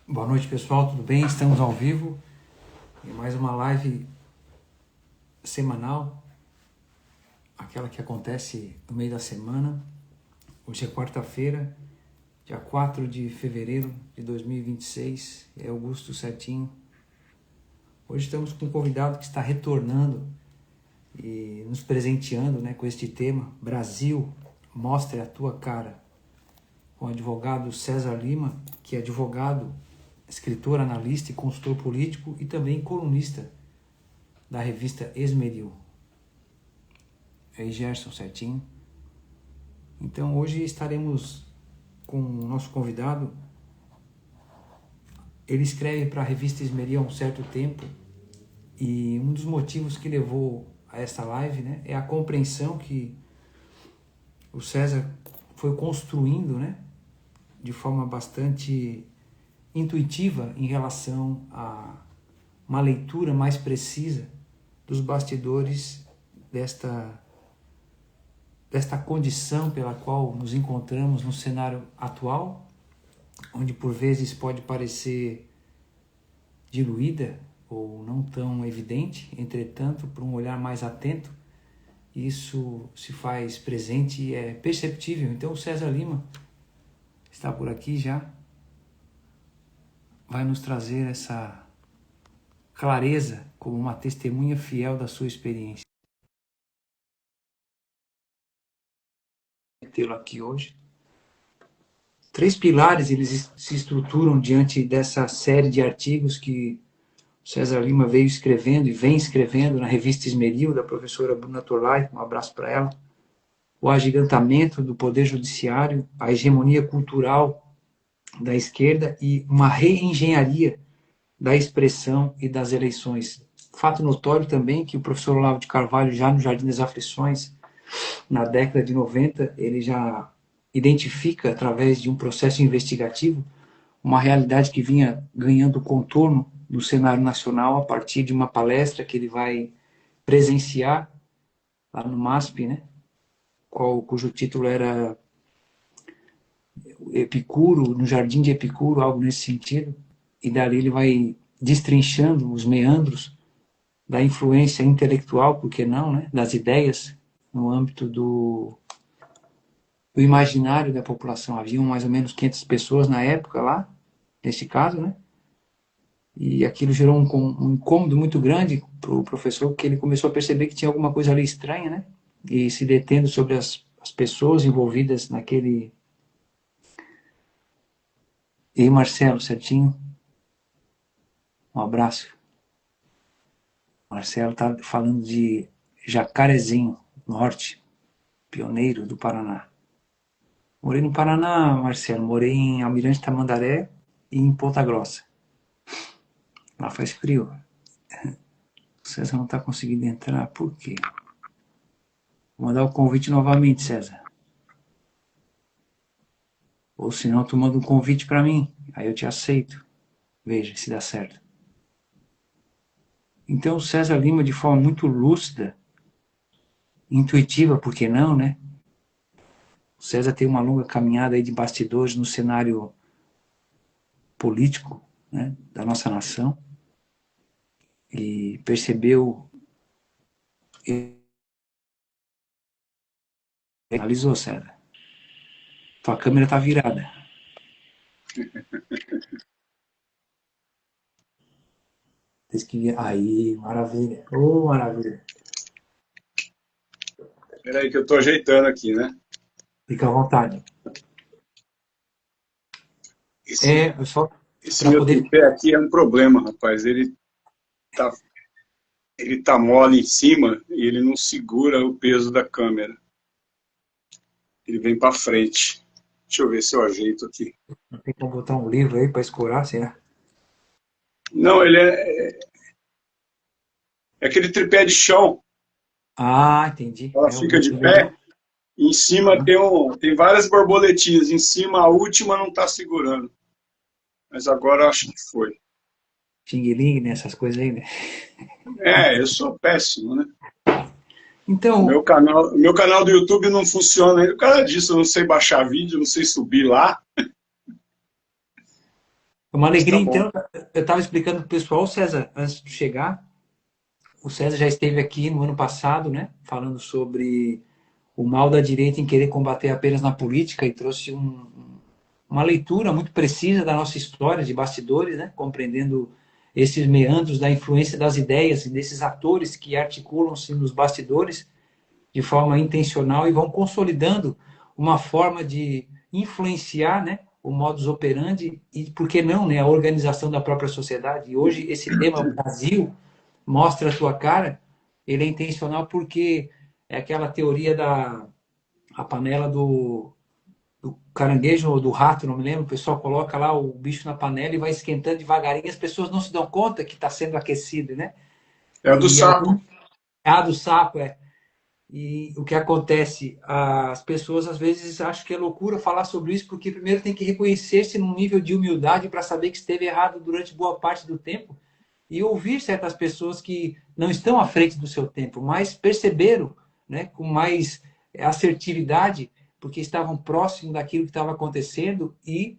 Boa noite, pessoal, tudo bem? Estamos ao vivo em mais uma live semanal, aquela que acontece no meio da semana. Hoje é quarta-feira, dia 4 de fevereiro de 2026, é Augusto certinho. Hoje estamos com um convidado que está retornando e nos presenteando, com este tema, Brasil, mostre a tua cara, com o advogado César Lima, que é advogado, escritor, analista e consultor político e também colunista da revista Esmeril. É aí, Gerson, certinho? Então hoje estaremos com o nosso convidado. Ele escreve para a revista Esmeril há um certo tempo e um dos motivos que levou a esta live, é a compreensão que o César foi construindo, de forma bastante intuitiva em relação a uma leitura mais precisa dos bastidores desta condição pela qual nos encontramos no cenário atual, onde por vezes pode parecer diluída ou não tão evidente, entretanto, por um olhar mais atento, isso se faz presente e é perceptível. Então o César Lima está por aqui já, vai nos trazer essa clareza como uma testemunha fiel da sua experiência. Tê-lo aqui hoje. 3 pilares eles se estruturam diante dessa série de artigos que o César Lima veio escrevendo e vem escrevendo na revista Esmeril, da professora Bruna Torlai, um abraço para ela. O agigantamento do poder judiciário, a hegemonia cultural da esquerda e uma reengenharia da expressão e das eleições. Fato notório também que o professor Olavo de Carvalho, já no Jardim das Aflições, na década de 90, ele já identifica, através de um processo investigativo, uma realidade que vinha ganhando contorno no cenário nacional a partir de uma palestra que ele vai presenciar lá no MASP, cujo título era Epicuro, no Jardim de Epicuro, algo nesse sentido, e dali ele vai destrinchando os meandros da influência intelectual, por que não, das ideias no âmbito do imaginário da população. Haviam mais ou menos 500 pessoas na época lá, nesse caso, e aquilo gerou um incômodo muito grande para o professor, porque ele começou a perceber que tinha alguma coisa ali estranha, e se detendo sobre as pessoas envolvidas naquele... E aí, Marcelo, certinho? Um abraço. Marcelo está falando de Jacarezinho, norte, pioneiro do Paraná. Morei no Paraná, Marcelo, morei em Almirante Tamandaré e em Ponta Grossa. Lá faz frio. O César não está conseguindo entrar, por quê? Vou mandar o convite novamente, César. Ou senão tu manda um convite para mim, aí eu te aceito. Veja se dá certo. Então o César Lima, de forma muito lúcida, intuitiva, por que não, O César tem uma longa caminhada aí de bastidores no cenário político, da nossa nação, e percebeu, analisou, César. Tua câmera está virada. Aí, maravilha. Maravilha. Espera aí que eu estou ajeitando aqui, Fica à vontade. Esse meu tripé aqui é um problema, rapaz. Ele tá mole em cima e ele não segura o peso da câmera. Ele vem para frente. Deixa eu ver se eu ajeito aqui. Não tem como botar um livro aí para escorar, será? Não, ele é aquele tripé de chão. Ah, entendi. Ela fica de pé. Em cima tem várias borboletinhas. Em cima, a última não está segurando. Mas agora eu acho que foi. Xing-ling, essas coisas aí, Eu sou péssimo, Então, Meu canal do YouTube não funciona ainda por causa disso. Eu não sei baixar vídeo, não sei subir lá. É uma Mas tá alegria, bom. então. Eu estava explicando para o pessoal, César, antes de chegar, o César já esteve aqui no ano passado, né, falando sobre o mal da direita em querer combater apenas na política e trouxe uma leitura muito precisa da nossa história de bastidores, né, compreendendo esses meandros da influência das ideias e desses atores que articulam-se nos bastidores de forma intencional e vão consolidando uma forma de influenciar, né, o modus operandi e, por que não, né, a organização da própria sociedade. E hoje esse tema Brasil mostra a tua cara, ele é intencional porque é aquela teoria da a panela do caranguejo ou do rato, não me lembro, o pessoal coloca lá o bicho na panela e vai esquentando devagarinho, as pessoas não se dão conta que está sendo aquecido, né? É a do E sapo. algum do sapo é. E o que acontece? As pessoas às vezes acham que é loucura falar sobre isso, porque primeiro tem que reconhecer-se num nível de humildade para saber que esteve errado durante boa parte do tempo e ouvir certas pessoas que não estão à frente do seu tempo, mas perceberam, né, com mais assertividade, porque estavam próximos daquilo que estava acontecendo e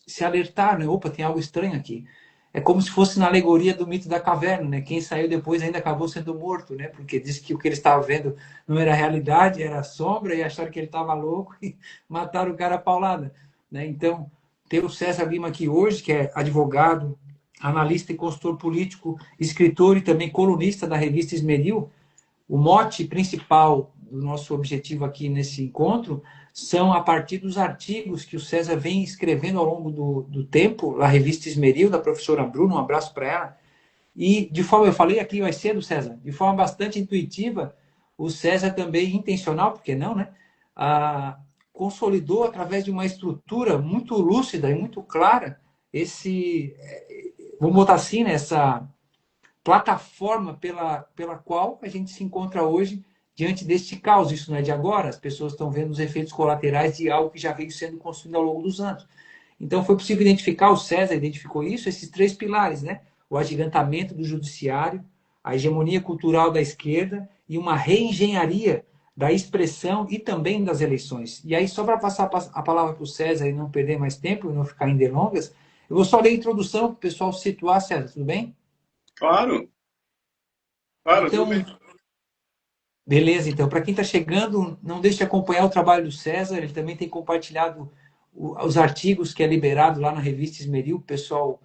se alertaram, né? Opa, tem algo estranho aqui. É como se fosse na alegoria do mito da caverna, né? Quem saiu depois ainda acabou sendo morto, né? Porque disse que o que ele estava vendo não era realidade, era sombra, e acharam que ele estava louco e mataram o cara a paulada, né? Então, ter o César Lima aqui hoje, que é advogado, analista e consultor político, escritor e também colunista da revista Esmeril, o mote principal do nosso objetivo aqui nesse encontro são a partir dos artigos que o César vem escrevendo ao longo do tempo, na revista Esmeril, da professora Bruna, um abraço para ela. E de forma, eu falei aqui mais cedo, César, de forma bastante intuitiva, o César também intencional, porque não, né? Ah, consolidou através de uma estrutura muito lúcida e muito clara esse, vamos botar assim, né, essa plataforma pela qual a gente se encontra hoje diante deste caos. Isso não é de agora, as pessoas estão vendo os efeitos colaterais de algo que já veio sendo construído ao longo dos anos. Então foi possível identificar, o César identificou isso, esses três pilares, né? O agigantamento do judiciário, a hegemonia cultural da esquerda e uma reengenharia da expressão e também das eleições. E aí, só para passar a palavra para o César e não perder mais tempo e não ficar em delongas, eu vou só ler a introdução para o pessoal se situar, César, tudo bem? Claro, claro, tudo Então, bem. beleza, então, para quem está chegando, não deixe de acompanhar o trabalho do César, ele também tem compartilhado os artigos que é liberado lá na revista Esmeril, o pessoal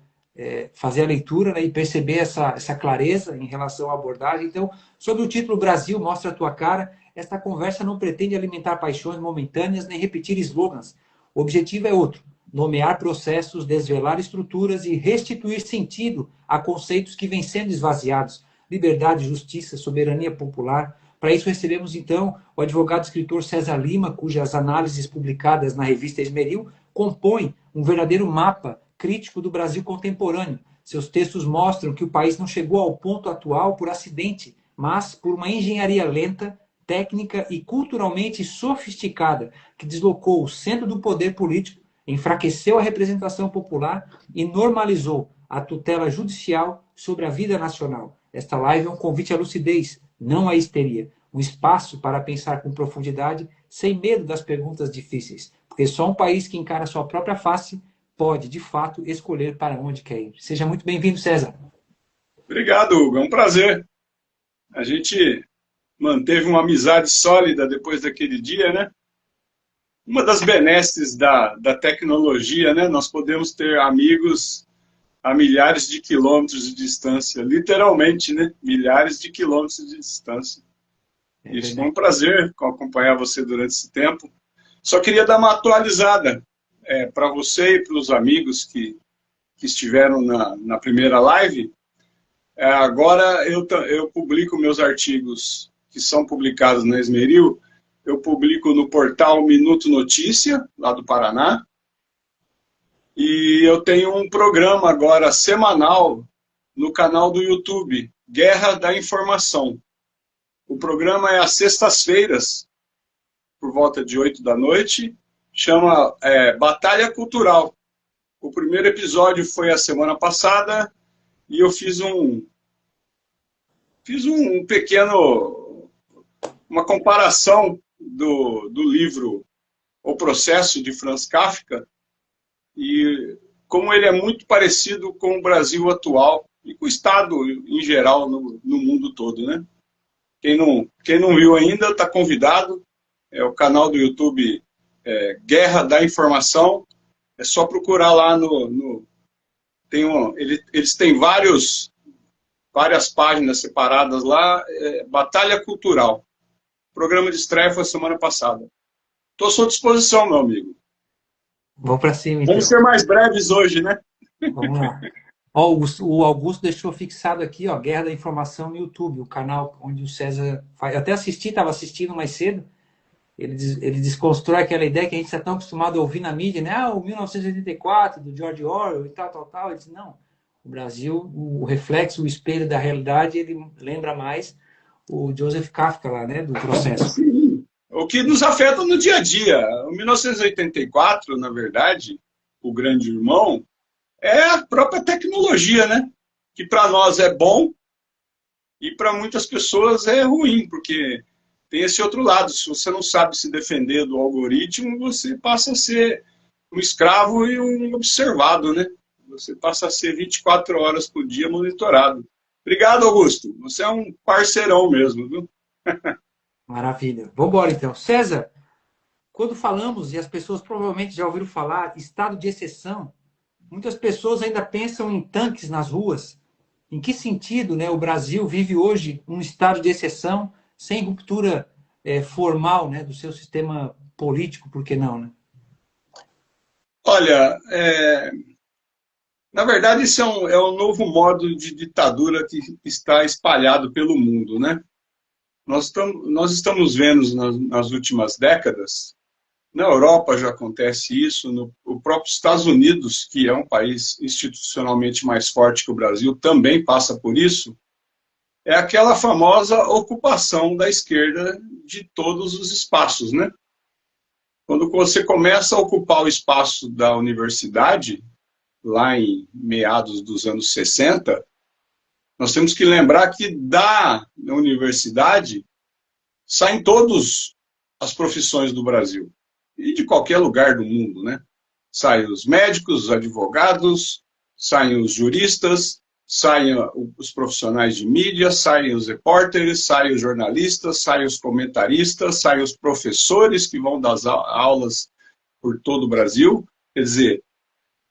fazer a leitura, né, e perceber essa clareza em relação à abordagem. Então, sobre o título Brasil, mostra a tua cara, esta conversa não pretende alimentar paixões momentâneas nem repetir slogans. O objetivo é outro, nomear processos, desvelar estruturas e restituir sentido a conceitos que vêm sendo esvaziados. Liberdade, justiça, soberania popular. Para isso, recebemos, então, o advogado e escritor César Lima, cujas análises publicadas na revista Esmeril compõem um verdadeiro mapa crítico do Brasil contemporâneo. Seus textos mostram que o país não chegou ao ponto atual por acidente, mas por uma engenharia lenta, técnica e culturalmente sofisticada, que deslocou o centro do poder político, enfraqueceu a representação popular e normalizou a tutela judicial sobre a vida nacional. Esta live é um convite à lucidez, não à histeria. Um espaço para pensar com profundidade, sem medo das perguntas difíceis. Porque só um país que encara sua própria face pode, de fato, escolher para onde quer ir. Seja muito bem-vindo, César. Obrigado, Hugo. É um prazer. A gente manteve uma amizade sólida depois daquele dia, né? Uma das benesses da tecnologia, né? Nós podemos ter amigos a milhares de quilômetros de distância, literalmente, né? Milhares de quilômetros de distância. É Isso foi um verdade. prazer acompanhar você durante esse tempo. Só queria dar uma atualizada para você e para os amigos que estiveram na primeira live. Agora eu publico meus artigos que são publicados na Esmeril, eu publico no portal Minuto Notícia, lá do Paraná, e eu tenho um programa agora semanal no canal do YouTube, Guerra da Informação. O programa é às sextas-feiras, por volta de 8 da noite, chama Batalha Cultural. O primeiro episódio foi a semana passada e eu fiz um pequeno, uma comparação do livro O Processo de Franz Kafka e como ele é muito parecido com o Brasil atual e com o Estado em geral no mundo todo, né? Quem não viu ainda está convidado. É o canal do YouTube Guerra da Informação. É só procurar lá eles têm várias páginas separadas lá. Batalha Cultural. O programa de estreia foi semana passada. Estou à sua disposição, meu amigo. Vamos para cima, então. Vamos ser mais breves hoje, né? Vamos lá. Ó, o Augusto deixou fixado aqui, ó, Guerra da Informação no YouTube, o canal onde o César faz. Eu até estava assistindo mais cedo. Ele desconstrói aquela ideia que a gente está tão acostumado a ouvir na mídia, né? Ah, o 1984, do George Orwell e tal. Ele diz, não, o Brasil, o reflexo, o espelho da realidade, ele lembra mais o Joseph Kafka lá, né? Do processo. Sim. O que nos afeta no dia a dia. O 1984, na verdade, o grande irmão, é a própria tecnologia, né? Que para nós é bom e para muitas pessoas é ruim, porque tem esse outro lado. Se você não sabe se defender do algoritmo, você passa a ser um escravo e um observado, né? Você passa a ser 24 horas por dia monitorado. Obrigado, Augusto. Você é um parceirão mesmo, viu? Maravilha. Vamos embora, então. César, quando falamos, e as pessoas provavelmente já ouviram falar, estado de exceção, muitas pessoas ainda pensam em tanques nas ruas. Em que sentido, né, o Brasil vive hoje um estado de exceção, sem ruptura formal, né, do seu sistema político, por que não, né? Olha, na verdade, isso é um novo modo de ditadura que está espalhado pelo mundo, né? Nós estamos vendo nas últimas décadas, na Europa já acontece isso, no próprio Estados Unidos, que é um país institucionalmente mais forte que o Brasil, também passa por isso, é aquela famosa ocupação da esquerda de todos os espaços, né? Quando você começa a ocupar o espaço da universidade, lá em meados dos anos 60, nós temos que lembrar que da universidade saem todas as profissões do Brasil e de qualquer lugar do mundo, né? Saem os médicos, os advogados, saem os juristas, saem os profissionais de mídia, saem os repórteres, saem os jornalistas, saem os comentaristas, saem os professores que vão dar aulas por todo o Brasil. Quer dizer,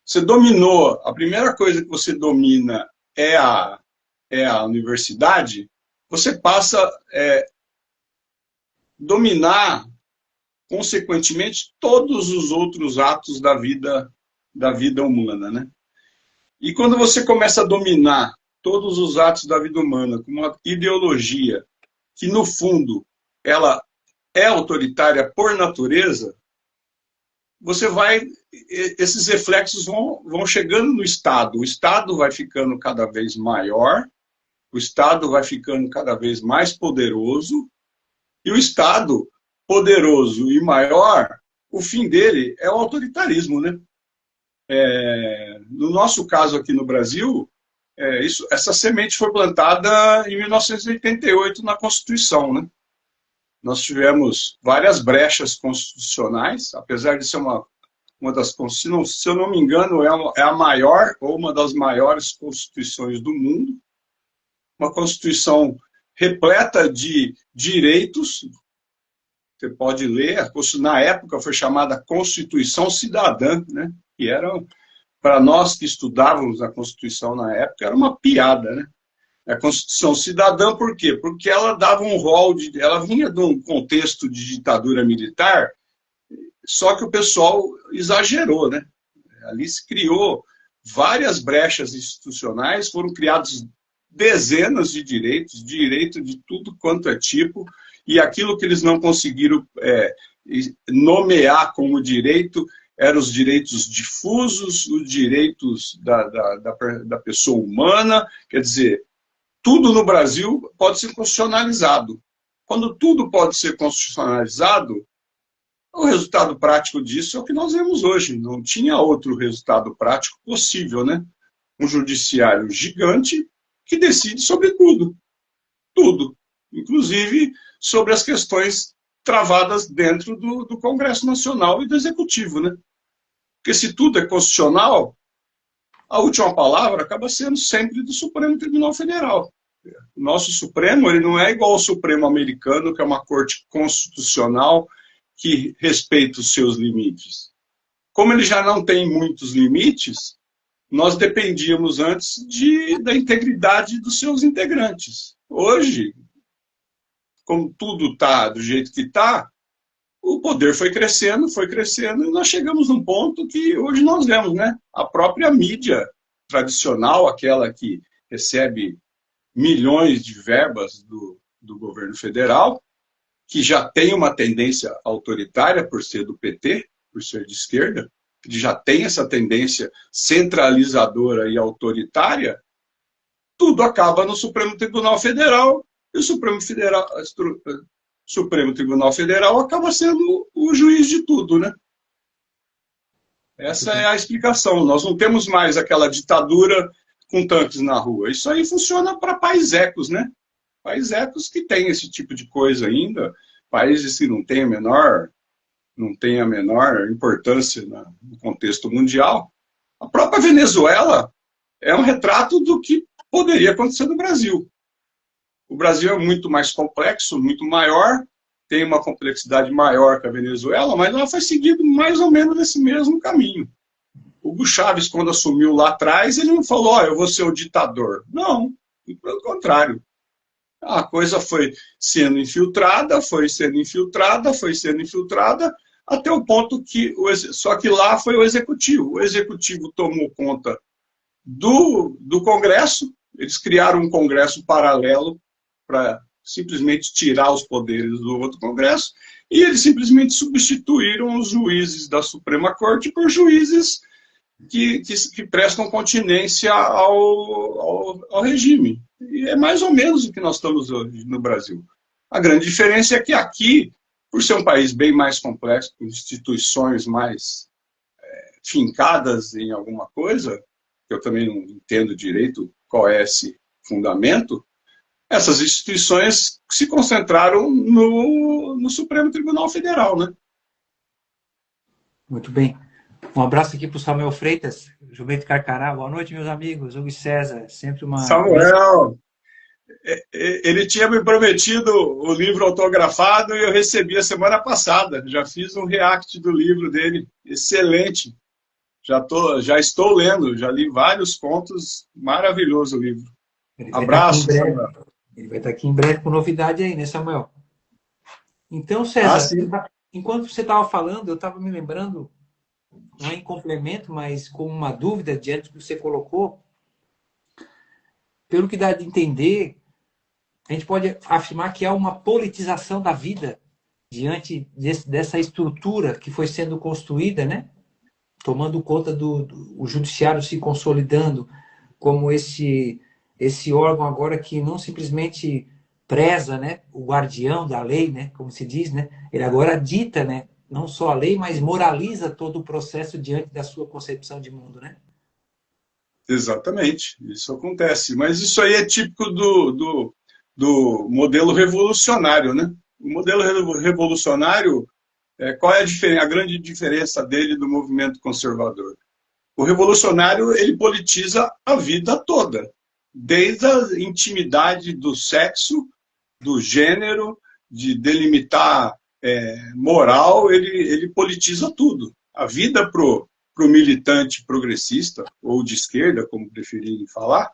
você dominou, a primeira coisa que você domina é a universidade, você passa a dominar, consequentemente, todos os outros atos da vida humana, né? E quando você começa a dominar todos os atos da vida humana com uma ideologia que, no fundo, ela é autoritária por natureza, esses reflexos vão chegando no Estado. O Estado vai ficando cada vez maior, o Estado vai ficando cada vez mais poderoso, e o Estado poderoso e maior, o fim dele é o autoritarismo, né? No nosso caso aqui no Brasil, essa semente foi plantada em 1988 na Constituição, né? Nós tivemos várias brechas constitucionais, apesar de ser uma das, se eu não me engano, é a maior ou uma das maiores constituições do mundo, uma Constituição repleta de direitos. Você pode ler, na época foi chamada Constituição Cidadã, né? Que era, para nós que estudávamos a Constituição na época, era uma piada, né? A Constituição Cidadã, por quê? Porque ela dava um rol, ela vinha de um contexto de ditadura militar, só que o pessoal exagerou, né? Ali se criou várias brechas institucionais, foram criados dezenas de direitos, direito de tudo quanto é tipo, e aquilo que eles não conseguiram nomear como direito eram os direitos difusos, os direitos da pessoa humana. Quer dizer, tudo no Brasil pode ser constitucionalizado. Quando tudo pode ser constitucionalizado, o resultado prático disso é o que nós vemos hoje. Não tinha outro resultado prático possível, né? Um judiciário gigante que decide sobre tudo. Tudo. Inclusive sobre as questões travadas dentro do Congresso Nacional e do Executivo, né? Porque se tudo é constitucional, a última palavra acaba sendo sempre do Supremo Tribunal Federal. O nosso Supremo, ele não é igual ao Supremo americano, que é uma corte constitucional que respeita os seus limites. Como ele já não tem muitos limites, nós dependíamos antes da integridade dos seus integrantes. Hoje, como tudo está do jeito que está, o poder foi crescendo, e nós chegamos num ponto que hoje nós vemos, né? A própria mídia tradicional, aquela que recebe milhões de verbas do governo federal, que já tem uma tendência autoritária por ser do PT, por ser de esquerda, que já tem essa tendência centralizadora e autoritária, tudo acaba no Supremo Tribunal Federal, e o Supremo Tribunal Federal acaba sendo o juiz de tudo, né? Essa é a explicação. Nós não temos mais aquela ditadura com tanques na rua. Isso aí funciona para paisecos, né? Paisecos que têm esse tipo de coisa ainda, países que não têm a menor importância no contexto mundial. A própria Venezuela é um retrato do que poderia acontecer no Brasil. O Brasil é muito mais complexo, muito maior, tem uma complexidade maior que a Venezuela, mas ela foi seguindo mais ou menos esse mesmo caminho. O Hugo Chávez, quando assumiu lá atrás, ele não falou, eu vou ser o ditador. Não, pelo contrário. A coisa foi sendo infiltrada, até o ponto que... Só que lá foi o Executivo. O Executivo tomou conta do Congresso, eles criaram um Congresso paralelo para simplesmente tirar os poderes do outro Congresso, e eles simplesmente substituíram os juízes da Suprema Corte por juízes que prestam continência ao regime. E é mais ou menos o que nós estamos hoje no Brasil. A grande diferença é que aqui, por ser um país bem mais complexo, com instituições mais fincadas em alguma coisa, que eu também não entendo direito qual é esse fundamento, essas instituições se concentraram no Supremo Tribunal Federal, né? Muito bem. Um abraço aqui para o Samuel Freitas, Jumento Carcará. Boa noite, meus amigos. Hugo e César, sempre uma... Samuel, ele tinha me prometido o livro autografado e eu recebi a semana passada. Já fiz um react do livro dele. Excelente. Já estou lendo, já li vários contos. Maravilhoso o livro. Abraço, Samuel. Ele vai estar aqui em breve com novidade aí, né, Samuel? Então, César, enquanto você estava falando, eu estava me lembrando, não é em complemento, mas com uma dúvida diante do que você colocou. Pelo que dá de entender, a gente pode afirmar que há uma politização da vida diante dessa estrutura que foi sendo construída, né? Tomando conta do judiciário se consolidando como esse órgão agora que não simplesmente preza, né, o guardião da lei, né, como se diz, né? Ele agora dita, né, não só a lei, mas moraliza todo o processo diante da sua concepção de mundo, né? Exatamente, isso acontece. Mas isso aí é típico do modelo revolucionário, né? O modelo revolucionário, qual é a grande diferença dele do movimento conservador? O revolucionário, ele politiza a vida toda, desde a intimidade do sexo, do gênero, de delimitar moral, ele politiza tudo. A vida pro militante progressista, ou de esquerda, como preferirem falar,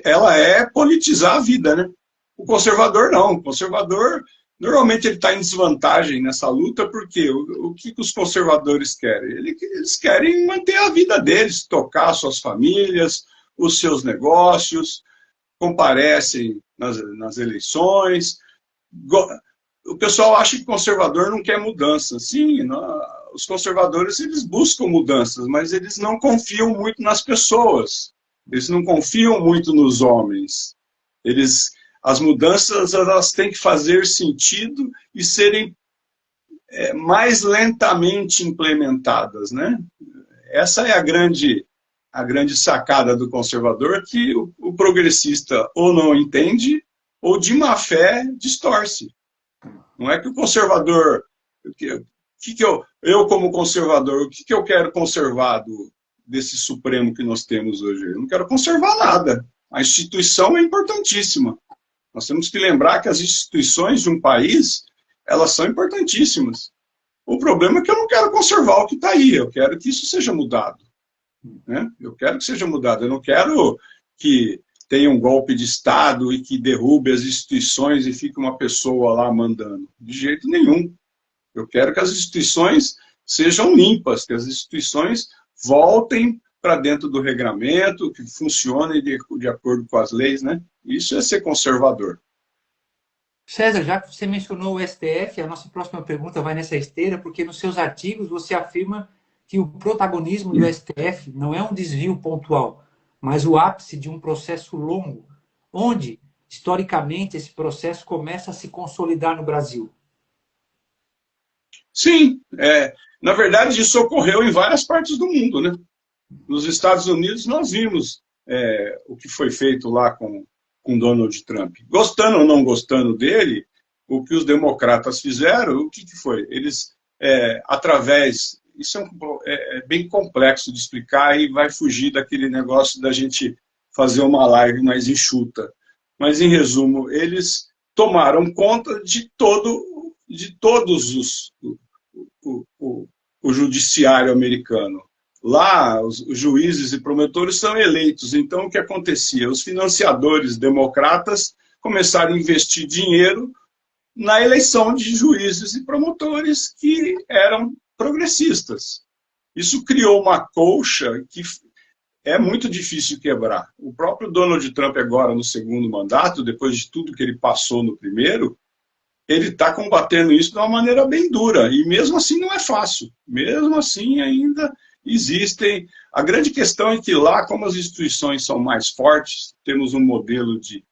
ela é politizar a vida, né? O conservador não. O conservador, normalmente, ele está em desvantagem nessa luta, porque o que os conservadores querem? Eles querem manter a vida deles, tocar suas famílias, os seus negócios, comparecem nas eleições. O pessoal acha que o conservador não quer mudança. Sim, os conservadores, eles buscam mudanças, mas eles não confiam muito nas pessoas. Eles não confiam muito nos homens. As mudanças, elas têm que fazer sentido e serem mais lentamente implementadas, né? Essa é a grande sacada do conservador, que o progressista ou não entende, ou de má fé distorce. Não é que o conservador... eu como conservador, o que eu quero conservar desse Supremo que nós temos hoje. Eu não quero conservar nada. A instituição é importantíssima. Nós temos que lembrar que as instituições de um país, elas são importantíssimas. O problema é que eu não quero conservar o que está aí, eu quero que isso seja mudado. Né? Eu quero que seja mudado, eu não quero que tenha um golpe de Estado e que derrube as instituições e fique uma pessoa lá mandando. De jeito nenhum. Eu quero que as instituições sejam limpas, que as instituições voltem para dentro do regramento, que funcionem de acordo com as leis, né? Isso é ser conservador. César, já que você mencionou o STF, a nossa próxima pergunta vai nessa esteira, porque nos seus artigos você afirma que o protagonismo do STF não é um desvio pontual, mas o ápice de um processo longo, onde, historicamente, esse processo começa a se consolidar no Brasil. Sim, na verdade isso ocorreu em várias partes do mundo, né? Nos Estados Unidos nós vimos o que foi feito lá com Donald Trump. Gostando ou não gostando dele, o que os democratas fizeram, o que foi? Eles, através... Isso é bem complexo de explicar e vai fugir daquele negócio da gente fazer uma live mais enxuta. Mas, em resumo, eles tomaram conta de todos o judiciário americano. Lá, os juízes e promotores são eleitos. Então, o que acontecia? Os financiadores democratas começaram a investir dinheiro na eleição de juízes e promotores que eram progressistas. Isso criou uma colcha que é muito difícil quebrar. O próprio Donald Trump agora, no segundo mandato, depois de tudo que ele passou no primeiro, ele está combatendo isso de uma maneira bem dura. E mesmo assim não é fácil. Mesmo assim ainda existem... A grande questão é que lá, como as instituições são mais fortes, temos um modelo de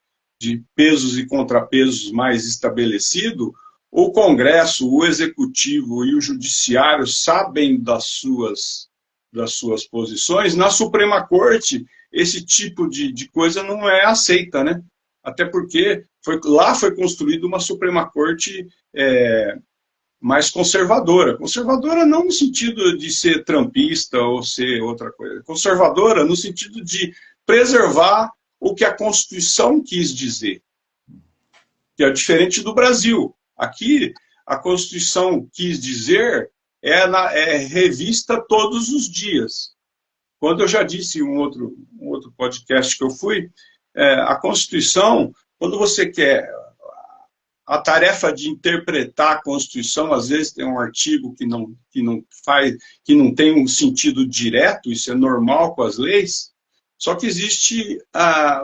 pesos e contrapesos mais estabelecido, o Congresso, o Executivo e o Judiciário sabem das suas posições. Na Suprema Corte, esse tipo de coisa não é aceita, né? Até porque lá foi construída uma Suprema Corte mais conservadora. Conservadora não no sentido de ser trumpista ou ser outra coisa. Conservadora no sentido de preservar o que a Constituição quis dizer. Que é diferente do Brasil. Aqui, a Constituição quis dizer é revista todos os dias. Quando eu já disse em um outro podcast que eu fui, a Constituição, quando você quer a tarefa de interpretar a Constituição, às vezes tem um artigo que não tem um sentido direto, isso é normal com as leis, só que existe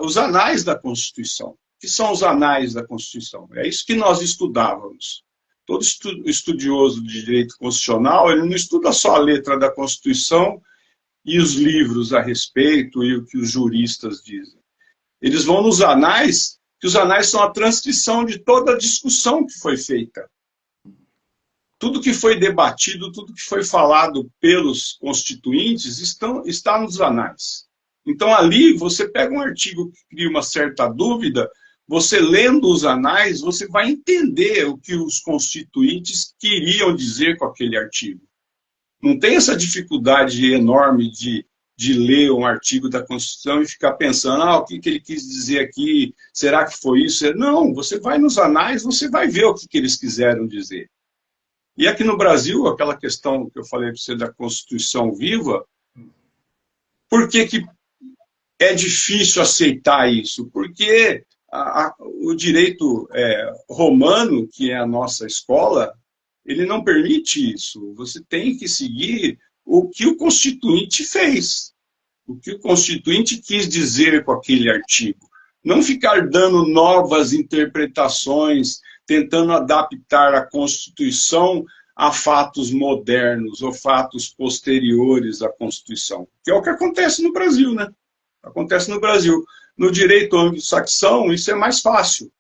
os anais da Constituição. Que são os anais da Constituição? É isso que nós estudávamos. Todo estudioso de direito constitucional, ele não estuda só a letra da Constituição e os livros a respeito e o que os juristas dizem. Eles vão nos anais, que os anais são a transcrição de toda a discussão que foi feita. Tudo que foi debatido, tudo que foi falado pelos constituintes está nos anais. Então, ali, você pega um artigo que cria uma certa dúvida, você lendo os anais, você vai entender o que os constituintes queriam dizer com aquele artigo. Não tem essa dificuldade enorme de ler um artigo da Constituição e ficar pensando, o que ele quis dizer aqui, será que foi isso? Não, você vai nos anais, você vai ver o que eles quiseram dizer. E aqui no Brasil, aquela questão que eu falei para você da Constituição viva, por que é difícil aceitar isso? Porque o direito romano, que é a nossa escola, ele não permite isso. Você tem que seguir o que o Constituinte fez, o que o Constituinte quis dizer com aquele artigo. Não ficar dando novas interpretações, tentando adaptar a Constituição a fatos modernos ou fatos posteriores à Constituição, que é o que acontece no Brasil, né? Acontece no Brasil. No direito anglo-saxão, isso é mais fácil.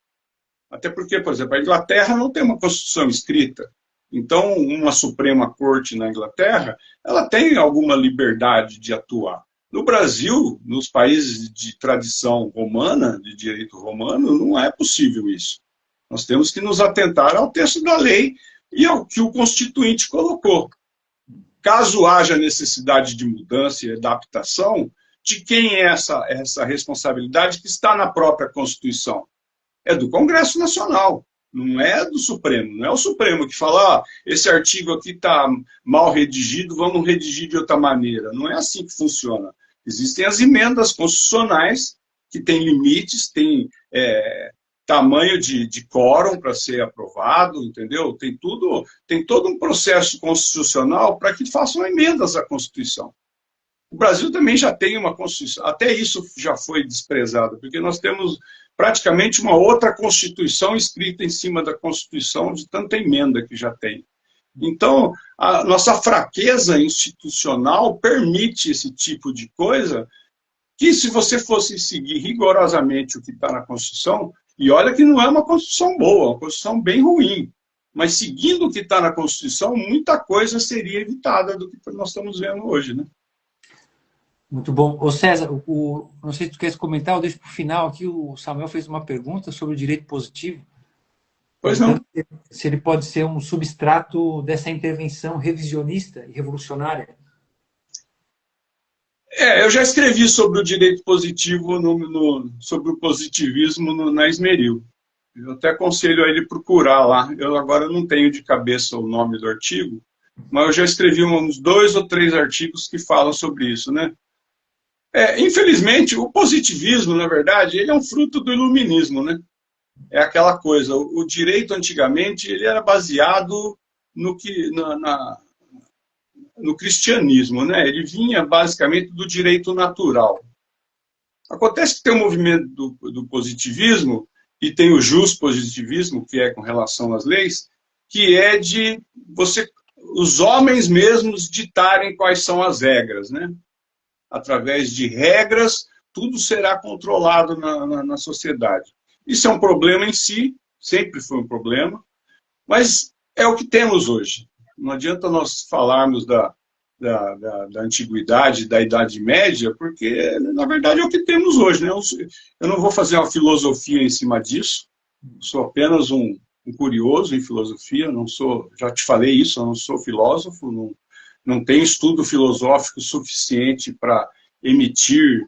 Até porque, por exemplo, a Inglaterra não tem uma Constituição escrita. Então, uma Suprema Corte na Inglaterra, ela tem alguma liberdade de atuar. No Brasil, nos países de tradição romana, de direito romano, não é possível isso. Nós temos que nos atentar ao texto da lei e ao que o Constituinte colocou. caso haja necessidade de mudança e adaptação, de quem é essa responsabilidade que está na própria Constituição? É do Congresso Nacional, não é do Supremo. Não é o Supremo que fala, esse artigo aqui está mal redigido, vamos redigir de outra maneira. Não é assim que funciona. Existem as emendas constitucionais que têm limites, têm tamanho de quórum para ser aprovado, entendeu? Tem todo um processo constitucional para que façam emendas à Constituição. O Brasil também já tem uma Constituição, até isso já foi desprezado, porque nós temos praticamente uma outra Constituição escrita em cima da Constituição, de tanta emenda que já tem. Então, a nossa fraqueza institucional permite esse tipo de coisa que, se você fosse seguir rigorosamente o que está na Constituição, e olha que não é uma Constituição boa, é uma Constituição bem ruim, mas seguindo o que está na Constituição, muita coisa seria evitada do que nós estamos vendo hoje, né? Muito bom. Ô César, não sei se tu queres comentar, eu deixo para o final aqui, o Samuel fez uma pergunta sobre o direito positivo. Pois não. Se ele pode ser um substrato dessa intervenção revisionista e revolucionária. Eu já escrevi sobre o direito positivo, sobre o positivismo na Esmeril. Eu até aconselho a ele procurar lá. Eu agora não tenho de cabeça o nome do artigo, mas eu já escrevi uns 2 ou 3 artigos que falam sobre isso, né? Infelizmente, o positivismo, na verdade, ele é um fruto do iluminismo, né? É aquela coisa, o direito antigamente ele era baseado no cristianismo, né? Ele vinha basicamente do direito natural. Acontece que tem o movimento do positivismo e tem o positivismo, que é com relação às leis, que é de os homens mesmos ditarem quais são as regras, né? Através de regras, tudo será controlado na sociedade. Isso é um problema em si, sempre foi um problema, mas é o que temos hoje. Não adianta nós falarmos da antiguidade, da Idade Média, porque, na verdade, é o que temos hoje, né? Eu não vou fazer uma filosofia em cima disso, sou apenas um curioso em filosofia, não sou, já te falei isso, eu não sou filósofo, não tenho estudo filosófico suficiente para emitir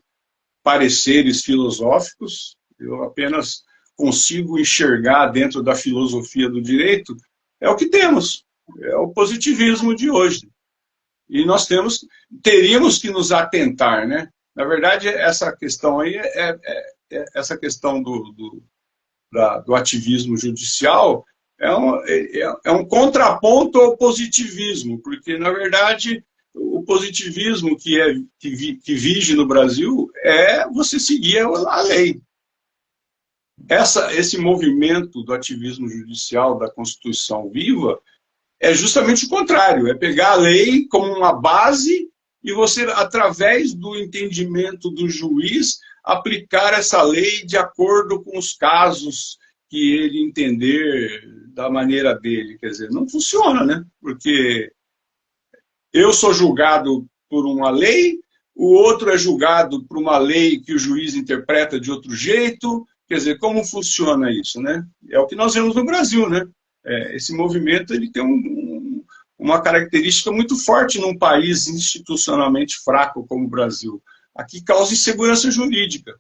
pareceres filosóficos, eu apenas consigo enxergar dentro da filosofia do direito, é o que temos, é o positivismo de hoje. E nós teríamos que nos atentar, né? Na verdade, essa questão aí essa questão do ativismo judicial é um contraponto ao positivismo, porque, na verdade, o positivismo que vige no Brasil é você seguir a lei. Esse movimento do ativismo judicial, da Constituição viva, é justamente o contrário, é pegar a lei como uma base e você, através do entendimento do juiz, aplicar essa lei de acordo com os casos que ele entender da maneira dele. Quer dizer, não funciona, né? Porque eu sou julgado por uma lei, o outro é julgado por uma lei que o juiz interpreta de outro jeito. Quer dizer, como funciona isso, né? É o que nós vemos no Brasil, né? Esse movimento ele tem uma característica muito forte num país institucionalmente fraco como o Brasil. Aqui causa insegurança jurídica.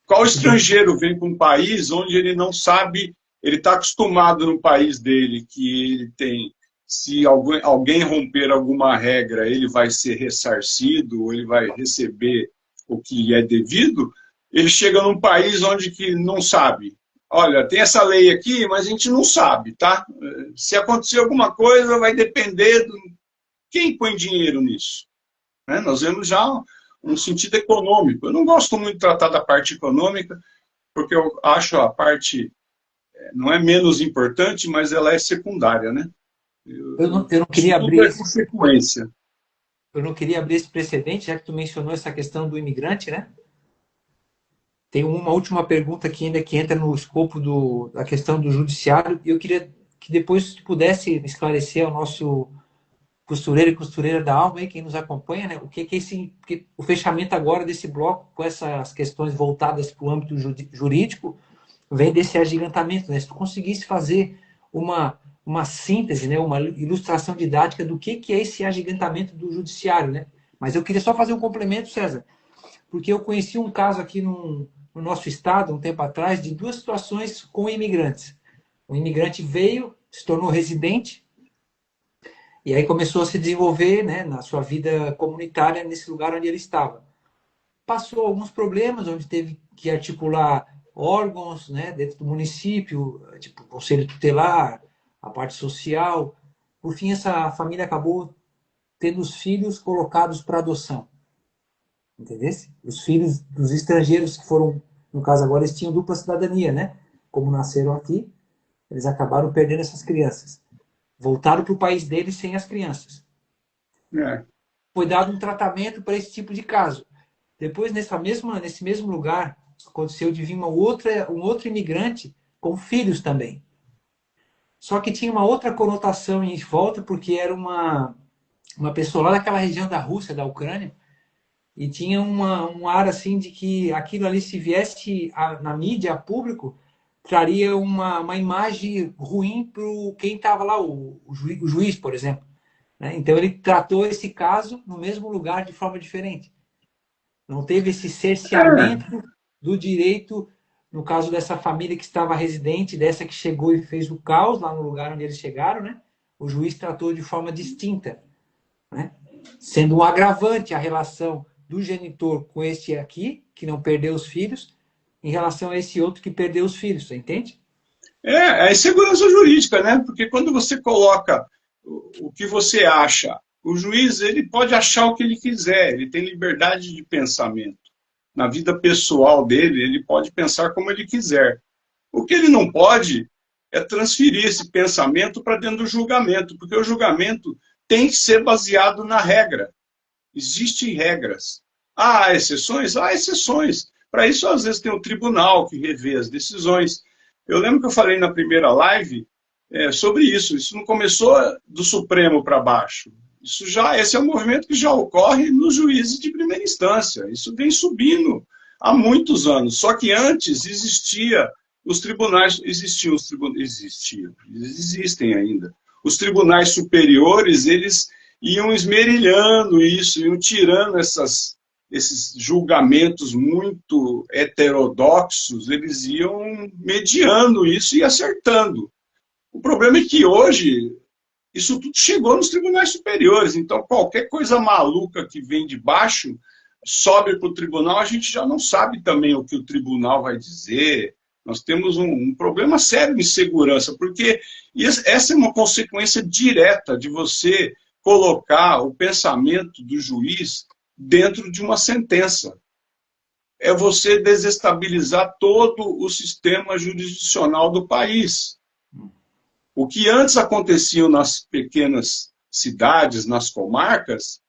Qual estrangeiro vem para um país onde ele não sabe, ele está acostumado no país dele, que ele tem, se alguém romper alguma regra, ele vai ser ressarcido, ou ele vai receber o que é devido, ele chega num país onde que não sabe. Olha, tem essa lei aqui, mas a gente não sabe, tá? Se acontecer alguma coisa, vai depender de quem põe dinheiro nisso. Né? Nós vemos já um sentido econômico. Eu não gosto muito de tratar da parte econômica, porque eu acho a parte não é menos importante, mas ela é secundária, né? Eu não queria abrir consequência. Eu não queria abrir esse precedente, já que tu mencionou essa questão do imigrante, né? Tem uma última pergunta que ainda que entra no escopo da questão do judiciário, e eu queria que depois tu pudesse esclarecer ao nosso costureiro e costureira da alma, aí, quem nos acompanha, né? O que é o fechamento agora desse bloco com essas questões voltadas para o âmbito jurídico vem desse agigantamento, né? Se tu conseguisse fazer uma uma síntese, né, uma ilustração didática do que é esse agigantamento do judiciário, né? Mas eu queria só fazer um complemento, César, porque eu conheci um caso aqui no nosso estado, um tempo atrás, de duas situações com imigrantes. Um imigrante veio, se tornou residente, e aí começou a se desenvolver, né, na sua vida comunitária nesse lugar onde ele estava. Passou alguns problemas, onde teve que articular órgãos, né, dentro do município, tipo o conselho tutelar, a parte social. Por fim, essa família acabou tendo os filhos colocados para adoção. Entendeu? Os filhos dos estrangeiros que foram, no caso agora, eles tinham dupla cidadania, né? Como nasceram aqui, eles acabaram perdendo essas crianças. Voltaram para o país deles sem as crianças. É. Foi dado um tratamento para esse tipo de caso. Depois, nesse mesmo lugar, aconteceu de vir um outro imigrante com filhos também. Só que tinha uma outra conotação em volta, porque era uma pessoa lá daquela região da Rússia, da Ucrânia, e tinha um ar assim de que aquilo ali, se viesse na mídia, a público, traria uma imagem ruim para quem estava lá, o juiz, por exemplo. Né? Então ele tratou esse caso no mesmo lugar de forma diferente. Não teve esse cerceamento do direito, no caso dessa família que estava residente, dessa que chegou e fez o caos lá no lugar onde eles chegaram, né? O juiz tratou de forma distinta, né? Sendo um agravante a relação do genitor com esse aqui, que não perdeu os filhos, em relação a esse outro que perdeu os filhos, você entende? É a insegurança jurídica, né? Porque quando você coloca o que você acha, o juiz ele pode achar o que ele quiser, ele tem liberdade de pensamento. Na vida pessoal dele, ele pode pensar como ele quiser. O que ele não pode é transferir esse pensamento para dentro do julgamento, porque o julgamento tem que ser baseado na regra. Existem regras. Há exceções? Há exceções. Para isso, às vezes, tem o tribunal que revê as decisões. Eu lembro que eu falei na primeira live sobre isso. Isso não começou do Supremo para baixo. Esse é um movimento que já ocorre nos juízes de primeira instância. Isso vem subindo há muitos anos. Só que antes existem ainda. Os tribunais superiores, eles iam esmerilhando isso, iam tirando esses julgamentos muito heterodoxos, eles iam mediando isso e acertando. O problema é que hoje isso tudo chegou nos tribunais superiores, então qualquer coisa maluca que vem de baixo sobe para o tribunal, a gente já não sabe também o que o tribunal vai dizer. Nós temos um problema sério de segurança, porque essa é uma consequência direta de você colocar o pensamento do juiz dentro de uma sentença. É você desestabilizar todo o sistema jurisdicional do país. O que antes acontecia nas pequenas cidades, nas comarcas,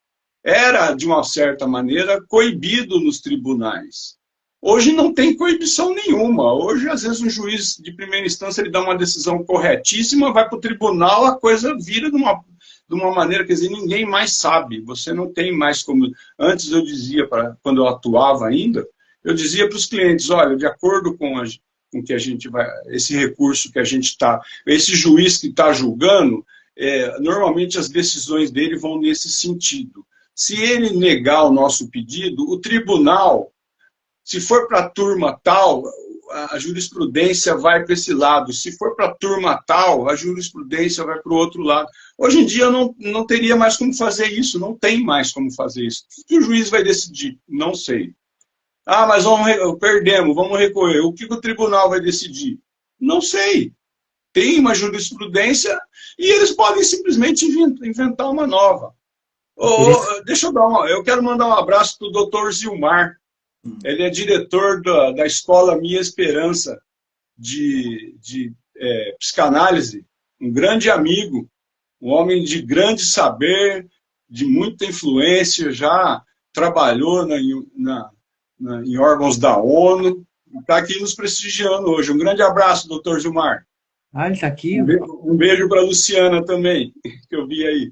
era, de uma certa maneira, coibido nos tribunais. Hoje não tem coibição nenhuma. Hoje, às vezes, um juiz de primeira instância ele dá uma decisão corretíssima, vai para o tribunal, a coisa vira de uma maneira, quer dizer, ninguém mais sabe. Você não tem mais como... Antes eu dizia, quando eu atuava ainda, eu dizia para os clientes, olha, de acordo com que a gente vai... Esse recurso que a gente está... Esse juiz que está julgando, normalmente as decisões dele vão nesse sentido. Se ele negar o nosso pedido, o tribunal, se for para a turma tal, a jurisprudência vai para esse lado. Se for para a turma tal, a jurisprudência vai para o outro lado. Hoje em dia não teria mais como fazer isso, não tem mais como fazer isso. O que o juiz vai decidir? Não sei. Ah, mas perdemos, vamos recorrer. O que o tribunal vai decidir? Não sei. Tem uma jurisprudência e eles podem simplesmente inventar uma nova. Eu quero mandar um abraço para o doutor Zilmar. Ele é diretor da Escola Minha Esperança de psicanálise, um grande amigo, um homem de grande saber, de muita influência, já trabalhou em órgãos da ONU, está aqui nos prestigiando hoje. Um grande abraço, doutor Zilmar. Ele está aqui. Um beijo para a Luciana também, que eu vi aí.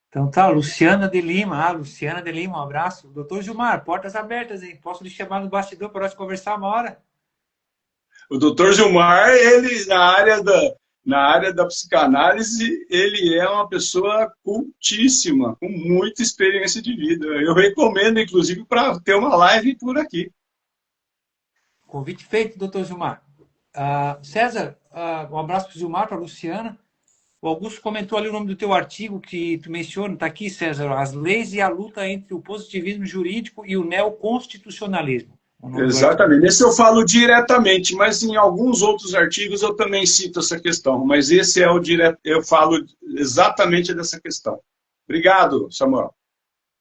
Então tá, Luciana de Lima. Luciana de Lima, um abraço. Doutor Gilmar, portas abertas, hein? Posso lhe chamar no bastidor para nós conversar uma hora? O doutor Gilmar, ele na área na área da psicanálise, ele é uma pessoa cultíssima, com muita experiência de vida. Eu recomendo, inclusive, para ter uma live por aqui. Convite feito, doutor Gilmar. César, um abraço para o Gilmar, para a Luciana. O Augusto comentou ali o nome do teu artigo que tu menciona, está aqui, César, As Leis e a Luta entre o Positivismo Jurídico e o Neoconstitucionalismo. Exatamente. Esse eu falo diretamente, mas em alguns outros artigos eu também cito essa questão. Mas esse é o direto, eu falo exatamente dessa questão. Obrigado, Samuel.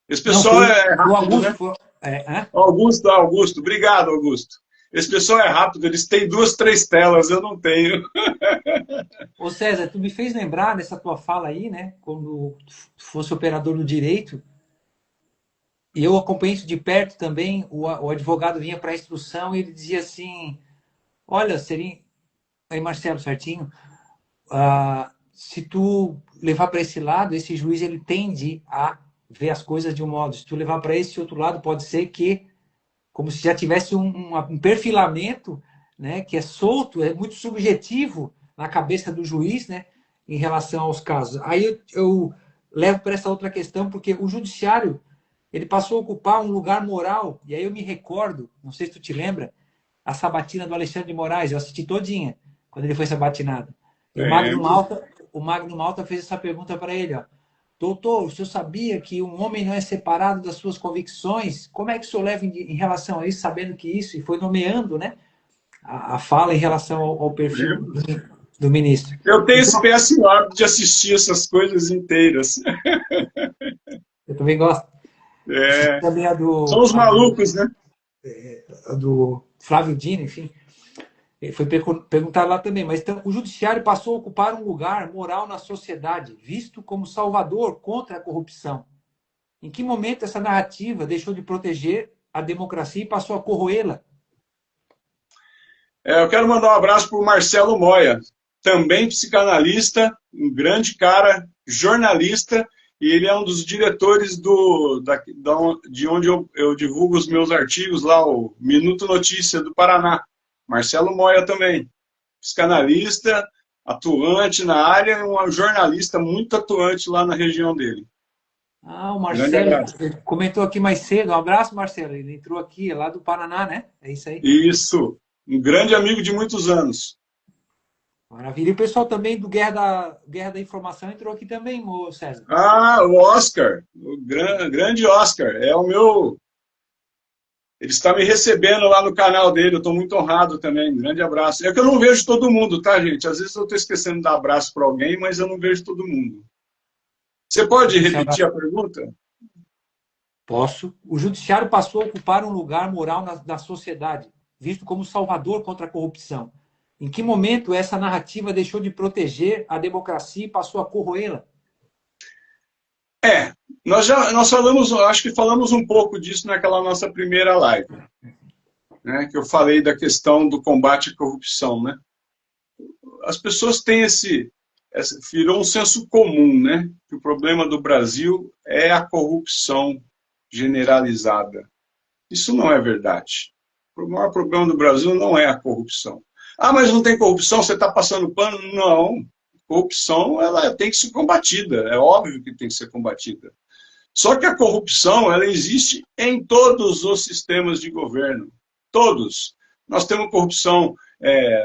Esse pessoal Não, é rápido, Augusto, né? Augusto. Obrigado, Augusto. Esse pessoal é rápido, eles têm 2, 3 telas, eu não tenho. Ô César, tu me fez lembrar dessa tua fala aí, né? Quando tu fosse operador do direito, e eu acompanhei isso de perto também, o advogado vinha para a instrução e ele dizia assim, olha, seria... Aí, Marcelo, certinho, se tu levar para esse lado, esse juiz ele tende a ver as coisas de um modo. Se tu levar para esse outro lado, pode ser que, como se já tivesse um perfilamento, né, que é solto, é muito subjetivo na cabeça do juiz, né, em relação aos casos. Aí eu levo para essa outra questão, porque o judiciário ele passou a ocupar um lugar moral, e aí eu me recordo, não sei se tu te lembra, a sabatina do Alexandre de Moraes, eu assisti todinha, quando ele foi sabatinado. E o Magno Malta fez essa pergunta para ele, ó, doutor, o senhor sabia que um homem não é separado das suas convicções? Como é que o senhor leva em relação a isso, sabendo que isso, e foi nomeando, né, a fala em relação ao perfil do ministro. Eu tenho esse péssimo hábito de assistir essas coisas inteiras. Eu também gosto. Também São os malucos, né? Do Flávio Dino, enfim. Foi perguntar lá também. Mas então, o judiciário passou a ocupar um lugar moral na sociedade, visto como salvador contra a corrupção. Em que momento essa narrativa deixou de proteger a democracia e passou a corroê-la? Eu quero mandar um abraço para o Marcelo Moya, também psicanalista, um grande cara, jornalista, e ele é um dos diretores de onde eu divulgo os meus artigos lá, o Minuto Notícia do Paraná. Marcelo Moya também, psicanalista, atuante na área, um jornalista muito atuante lá na região dele. O Marcelo comentou aqui mais cedo. Um abraço, Marcelo. Ele entrou aqui, é lá do Paraná, né? É isso aí. Isso, um grande amigo de muitos anos. Maravilha. E o pessoal também do Guerra da Informação entrou aqui também, César. O Oscar, o grande Oscar, é o meu... Ele está me recebendo lá no canal dele, eu estou muito honrado também, grande abraço. É que eu não vejo todo mundo, tá, gente? Às vezes eu estou esquecendo de dar abraço para alguém, mas eu não vejo todo mundo. Você pode repetir a pergunta? Posso. O judiciário passou a ocupar um lugar moral na sociedade, visto como salvador contra a corrupção. Em que momento essa narrativa deixou de proteger a democracia e passou a corroê-la? Nós falamos, acho que falamos um pouco disso naquela nossa primeira live, né, que eu falei da questão do combate à corrupção, né? As pessoas têm virou um senso comum, né, que o problema do Brasil é a corrupção generalizada. Isso não é verdade. O maior problema do Brasil não é a corrupção. Mas não tem corrupção, você está passando pano? Não. Corrupção, ela tem que ser combatida. É óbvio que tem que ser combatida. Só que a corrupção, ela existe em todos os sistemas de governo. Todos. Nós temos corrupção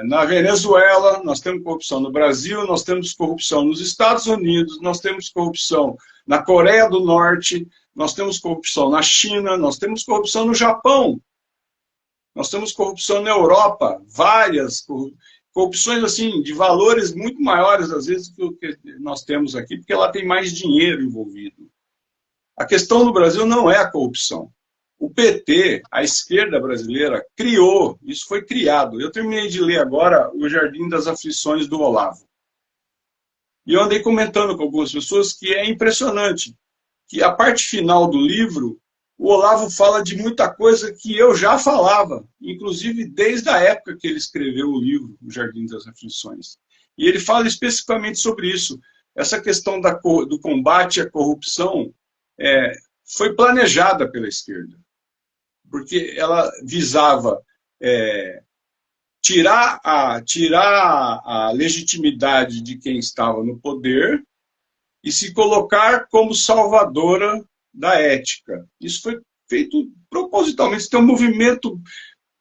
na Venezuela, nós temos corrupção no Brasil, nós temos corrupção nos Estados Unidos, nós temos corrupção na Coreia do Norte, nós temos corrupção na China, nós temos corrupção no Japão. Nós temos corrupção na Europa, várias corrupções assim, de valores muito maiores, às vezes, do que nós temos aqui, porque lá tem mais dinheiro envolvido. A questão no Brasil não é a corrupção. O PT, a esquerda brasileira, criou, isso foi criado. Eu terminei de ler agora O Jardim das Aflições do Olavo. E eu andei comentando com algumas pessoas que é impressionante, que a parte final do livro, o Olavo fala de muita coisa que eu já falava, inclusive desde a época que ele escreveu o livro, O Jardim das Aflições. E ele fala especificamente sobre isso. Essa questão do combate à corrupção foi planejada pela esquerda, porque ela visava tirar a legitimidade de quem estava no poder e se colocar como salvadora da ética. Isso foi feito propositalmente. Isso tem um movimento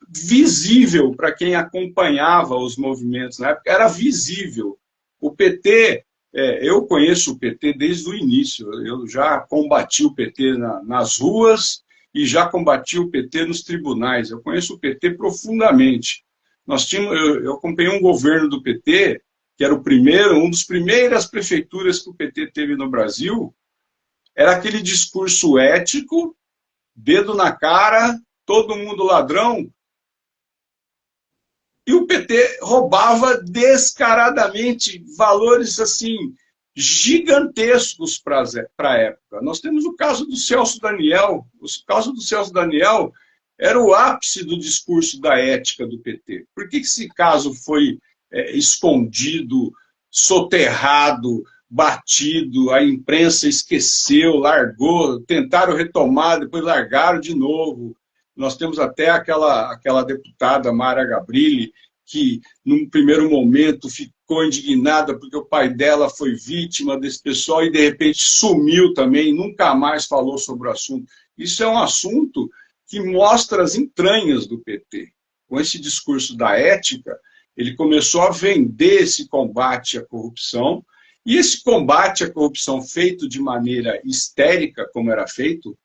visível para quem acompanhava os movimentos na época, era visível. O PT, eu conheço o PT desde o início, eu já combati o PT nas ruas e já combati o PT nos tribunais, eu conheço o PT profundamente. Eu acompanhei um governo do PT, que era um dos primeiras prefeituras que o PT teve no Brasil, era aquele discurso ético, dedo na cara, todo mundo ladrão, e o PT roubava descaradamente valores assim gigantescos para a época. Nós temos o caso do Celso Daniel. O caso do Celso Daniel era o ápice do discurso da ética do PT. Por que esse caso foi escondido, soterrado, batido, a imprensa esqueceu, largou, tentaram retomar, depois largaram de novo? Nós temos até aquela deputada, Mara Gabrilli, que, num primeiro momento, ficou indignada porque o pai dela foi vítima desse pessoal e, de repente, sumiu também, nunca mais falou sobre o assunto. Isso é um assunto que mostra as entranhas do PT. Com esse discurso da ética, ele começou a vender esse combate à corrupção, e esse combate à corrupção feito de maneira histérica, como era feito,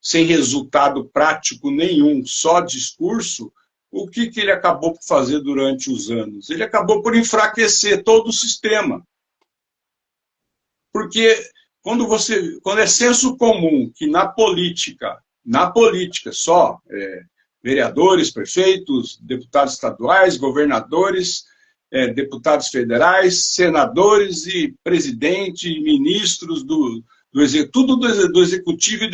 sem resultado prático nenhum, só discurso, o que ele acabou por fazer durante os anos? Ele acabou por enfraquecer todo o sistema. Porque quando é senso comum que na política só, vereadores, prefeitos, deputados estaduais, governadores, deputados federais, senadores e presidente, ministros tudo do executivo e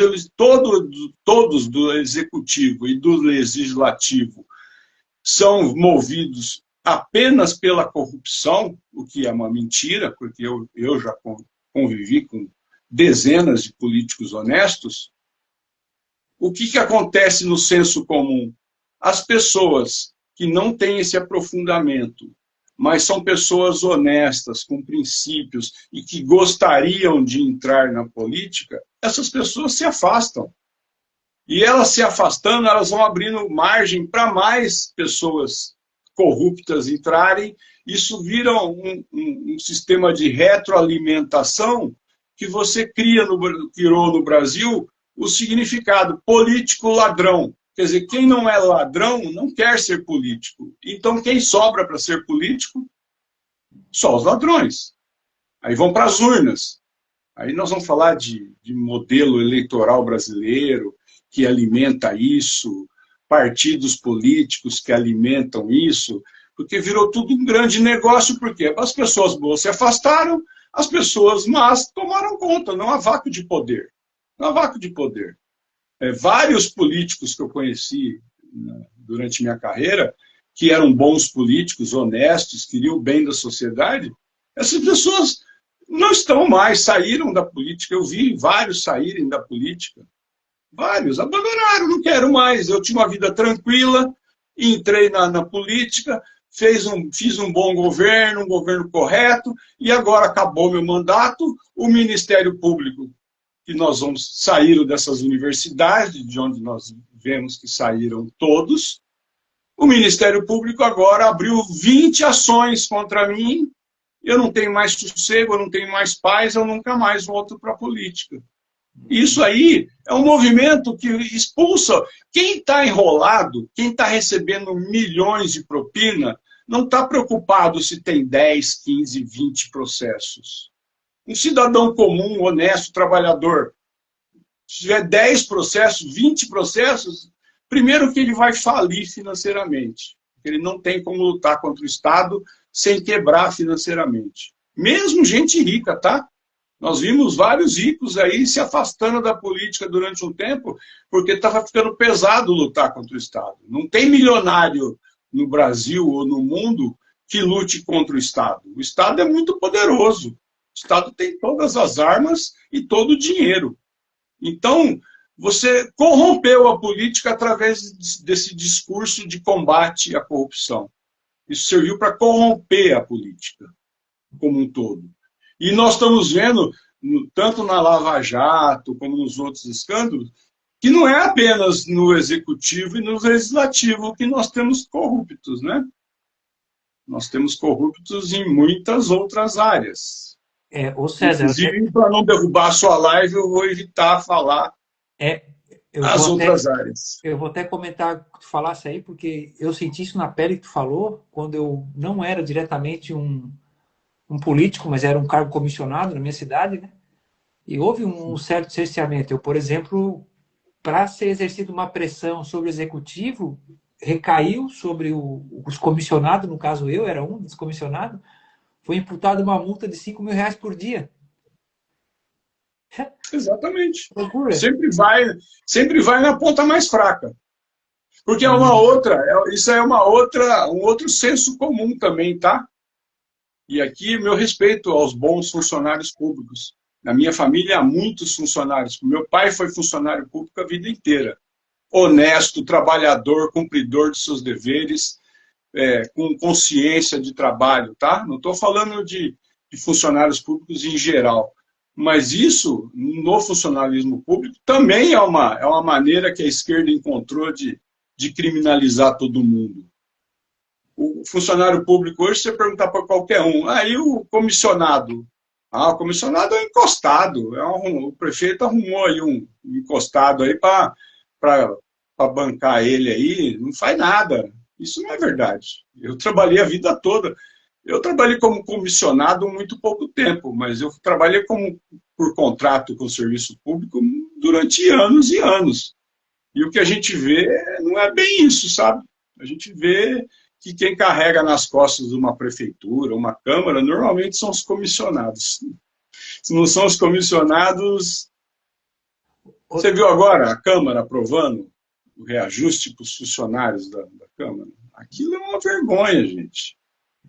todos do executivo e do legislativo são movidos apenas pela corrupção, o que é uma mentira, porque eu já convivi com dezenas de políticos honestos. O que acontece no senso comum? As pessoas que não têm esse aprofundamento, mas são pessoas honestas, com princípios, e que gostariam de entrar na política, essas pessoas se afastam. E elas se afastando, elas vão abrindo margem para mais pessoas corruptas entrarem. Isso vira um sistema de retroalimentação que você criou no Brasil o significado político ladrão. Quer dizer, quem não é ladrão não quer ser político. Então, quem sobra para ser político? Só os ladrões. Aí vão para as urnas. Aí nós vamos falar de modelo eleitoral brasileiro que alimenta isso, partidos políticos que alimentam isso, porque virou tudo um grande negócio. Por quê? As pessoas boas se afastaram, as pessoas más tomaram conta. Não há vácuo de poder. Não há vácuo de poder. Vários políticos que eu conheci durante minha carreira, que eram bons políticos, honestos, queriam o bem da sociedade, essas pessoas não estão mais, saíram da política. Eu vi vários saírem da política. Vários abandonaram, não quero mais. Eu tinha uma vida tranquila, entrei na política, fiz um bom governo, um governo correto, e agora acabou meu mandato, o Ministério Público, que saíram dessas universidades, de onde nós vemos que saíram todos. O Ministério Público agora abriu 20 ações contra mim, eu não tenho mais sossego, eu não tenho mais paz, eu nunca mais volto para a política. Isso aí é um movimento que expulsa. Quem está enrolado, quem está recebendo milhões de propina, não está preocupado se tem 10, 15, 20 processos. Um cidadão comum, honesto, trabalhador, se tiver 10 processos, 20 processos, primeiro que ele vai falir financeiramente. Ele não tem como lutar contra o Estado sem quebrar financeiramente. Mesmo gente rica, tá? Nós vimos vários ricos aí se afastando da política durante um tempo, porque estava ficando pesado lutar contra o Estado. Não tem milionário no Brasil ou no mundo que lute contra o Estado. O Estado é muito poderoso. O Estado tem todas as armas e todo o dinheiro. Então, você corrompeu a política através desse discurso de combate à corrupção. Isso serviu para corromper a política como um todo. E nós estamos vendo, tanto na Lava Jato como nos outros escândalos, que não é apenas no executivo e no legislativo que nós temos corruptos, né? Nós temos corruptos em muitas outras áreas. Ô César, Inclusive, para não derrubar a sua live, eu vou evitar falar as outras áreas. Eu vou até comentar que tu falasse aí, porque eu senti isso na pele que tu falou, quando eu não era diretamente um político, mas era um cargo comissionado na minha cidade, né? E houve um certo cerceamento. Eu, por exemplo, para ser exercida uma pressão sobre o executivo, recaiu sobre os comissionados, no caso eu era um dos comissionados, foi imputada uma multa de R$ 5.000 por dia. Exatamente. Loucura. Sempre vai na ponta mais fraca. Porque é uma outra, isso é um outro senso comum também, tá? E aqui, meu respeito aos bons funcionários públicos. Na minha família há muitos funcionários. Meu pai foi funcionário público a vida inteira. Honesto, trabalhador, cumpridor de seus deveres, com consciência de trabalho, tá? Não estou falando de funcionários públicos em geral. Mas isso, no funcionalismo público, também é uma maneira que a esquerda encontrou de criminalizar todo mundo. O funcionário público hoje, você perguntar para qualquer um, aí o comissionado. O comissionado é um encostado. O prefeito arrumou aí um encostado aí para bancar ele aí, não faz nada. Isso não é verdade. Eu trabalhei a vida toda. Eu trabalhei como comissionado há muito pouco tempo, mas eu trabalhei por contrato com o serviço público durante anos e anos. E o que a gente vê não é bem isso, sabe? A gente vê que quem carrega nas costas de uma prefeitura, uma câmara, normalmente são os comissionados. Se não são os comissionados... Você viu agora a Câmara aprovando o reajuste para os funcionários da Câmara? Aquilo é uma vergonha, gente.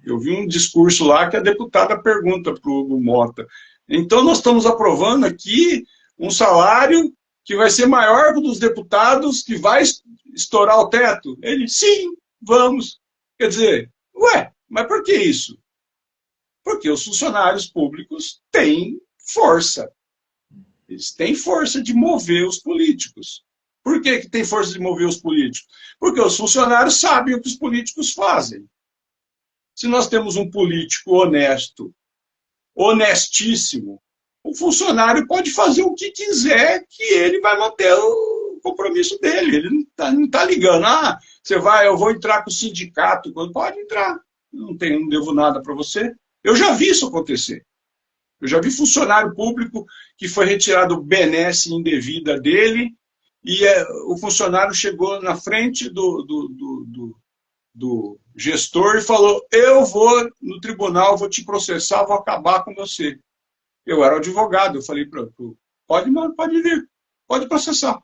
Eu vi um discurso lá que a deputada pergunta para o Hugo Mota. Então, nós estamos aprovando aqui um salário que vai ser maior que o dos deputados, que vai estourar o teto. Ele, sim, vamos. Quer dizer, mas por que isso? Porque os funcionários públicos têm força. Eles têm força de mover os políticos. Por que tem força de mover os políticos? Porque os funcionários sabem o que os políticos fazem. Se nós temos um político honesto, honestíssimo, o funcionário pode fazer o que quiser, que ele vai manter o compromisso dele. Ele não tá ligando. Eu vou entrar com o sindicato. Pode entrar. Não devo nada para você. Eu já vi isso acontecer. Eu já vi funcionário público que foi retirado benesse indevida dele e o funcionário chegou na frente do gestor e falou: eu vou no tribunal, vou te processar, vou acabar com você. Eu era advogado, eu falei para ele: pode vir, pode processar.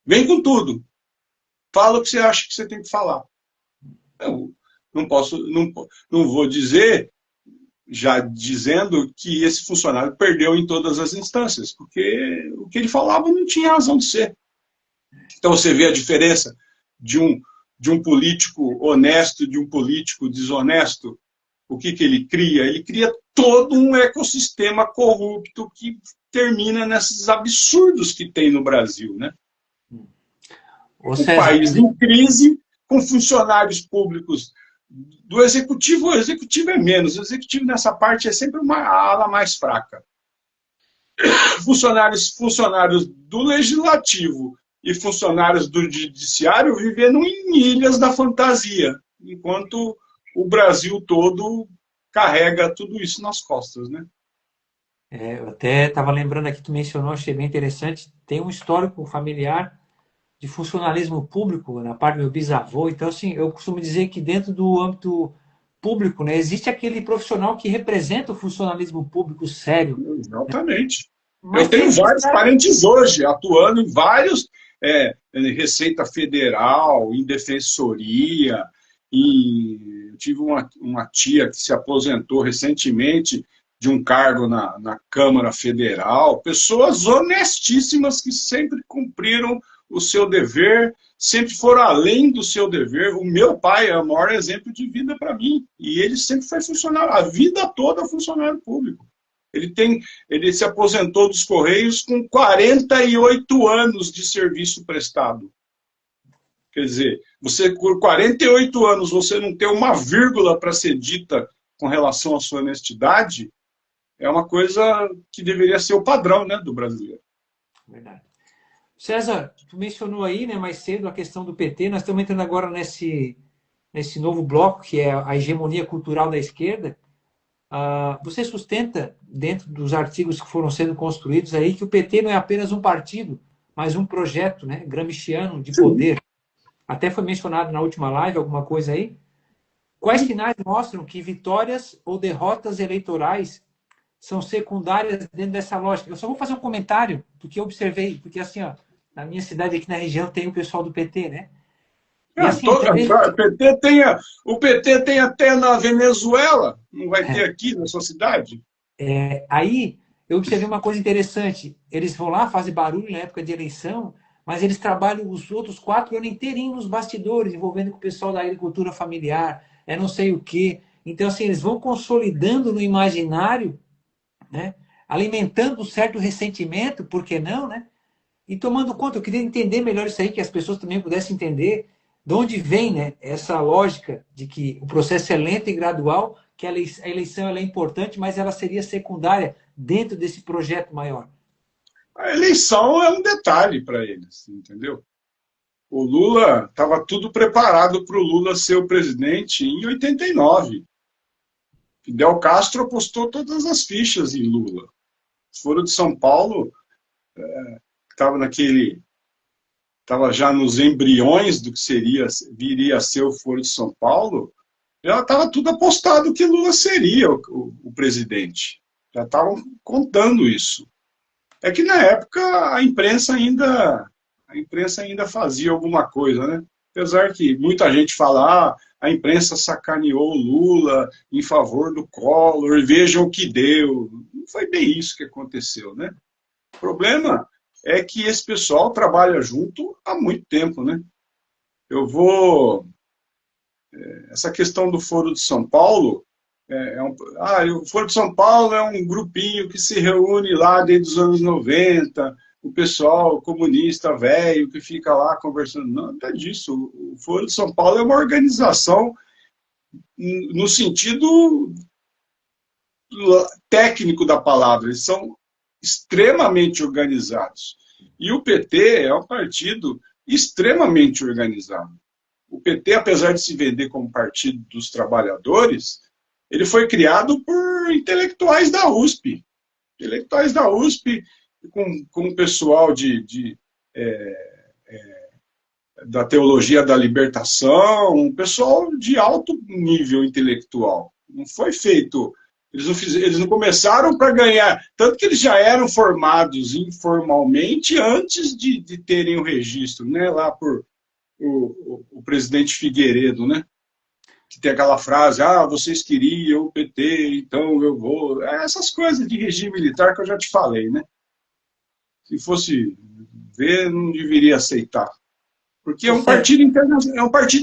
Vem com tudo. Fala o que você acha que você tem que falar. Eu não vou dizer, já dizendo que esse funcionário perdeu em todas as instâncias, porque o que ele falava não tinha razão de ser. Então você vê a diferença de um político honesto, de um político desonesto. O que ele cria? Ele cria todo um ecossistema corrupto que termina nesses absurdos que tem no Brasil, né? Um país em crise, com funcionários públicos do executivo. O executivo é menos. O executivo nessa parte é sempre uma ala mais fraca. Funcionários do legislativo e funcionários do judiciário vivendo em ilhas da fantasia, enquanto o Brasil todo carrega tudo isso nas costas, né? Eu até estava lembrando aqui, tu mencionou, achei bem interessante, tem um histórico familiar de funcionalismo público na parte do meu bisavô. Então, assim, eu costumo dizer que dentro do âmbito público, né, existe aquele profissional que representa o funcionalismo público sério. Exatamente. Né? Eu tenho vários parentes hoje atuando em vários, Receita Federal, em Defensoria. Eu tive uma tia que se aposentou recentemente de um cargo na Câmara Federal. Pessoas honestíssimas que sempre cumpriram o seu dever, sempre foram além do seu dever. O meu pai é o maior exemplo de vida para mim. E ele sempre foi funcionário, a vida toda funcionário público. Ele se aposentou dos Correios com 48 anos de serviço prestado. Quer dizer, você por 48 anos você não ter uma vírgula para ser dita com relação à sua honestidade, é uma coisa que deveria ser o padrão, né, do brasileiro. Verdade. César, tu mencionou aí, né, mais cedo a questão do PT. Nós estamos entrando agora nesse novo bloco, que é a hegemonia cultural da esquerda. Você sustenta, dentro dos artigos que foram sendo construídos aí, que o PT não é apenas um partido, mas um projeto, né, gramsciano de poder. Até foi mencionado na última live alguma coisa aí. Quais sinais mostram que vitórias ou derrotas eleitorais são secundárias dentro dessa lógica? Eu só vou fazer um comentário, porque eu observei, porque assim, ó, na minha cidade aqui na região tem o pessoal do PT, né? E assim, também... o PT tem até na Venezuela, não vai ter aqui na sua cidade? Aí eu observei uma coisa interessante. Eles vão lá, fazem barulho na época de eleição, mas eles trabalham os outros 4 anos inteirinhos nos bastidores, envolvendo com o pessoal da agricultura familiar, não sei o quê. Então, assim, eles vão consolidando no imaginário, né? Alimentando um certo ressentimento, por que não, né? E tomando conta, eu queria entender melhor isso aí, que as pessoas também pudessem entender de onde vem, né, essa lógica de que o processo é lento e gradual, que a eleição ela é importante, mas ela seria secundária dentro desse projeto maior. A eleição é um detalhe para eles, entendeu? O Lula, estava tudo preparado para o Lula ser o presidente em 89. Fidel Castro apostou todas as fichas em Lula. O Foro de São Paulo estava já nos embriões do que viria a ser o Foro de São Paulo, já estava tudo apostado que Lula seria o presidente. Já estavam contando isso. É que na época a imprensa ainda fazia alguma coisa, né? Apesar que muita gente fala, a imprensa sacaneou o Lula em favor do Collor, e vejam o que deu. Não foi bem isso que aconteceu, né? O problema é que esse pessoal trabalha junto há muito tempo, né? Essa questão do Foro de São Paulo, o Foro de São Paulo é um grupinho que se reúne lá desde os anos 90, o pessoal comunista velho que fica lá conversando. Não, nada disso. O Foro de São Paulo é uma organização no sentido técnico da palavra. Eles são extremamente organizados. E o PT é um partido extremamente organizado. O PT, apesar de se vender como partido dos trabalhadores, ele foi criado por intelectuais da USP. Intelectuais da USP, com o pessoal da teologia da libertação, um pessoal de alto nível intelectual. Não foi feito... Eles não começaram para ganhar... Tanto que eles já eram formados informalmente antes de terem o registro, né? Lá por o presidente Figueiredo, né? Que tem aquela frase, vocês queriam o PT, então eu vou... Essas coisas de regime militar que eu já te falei, né? Se fosse ver, não deveria aceitar. Porque é um partido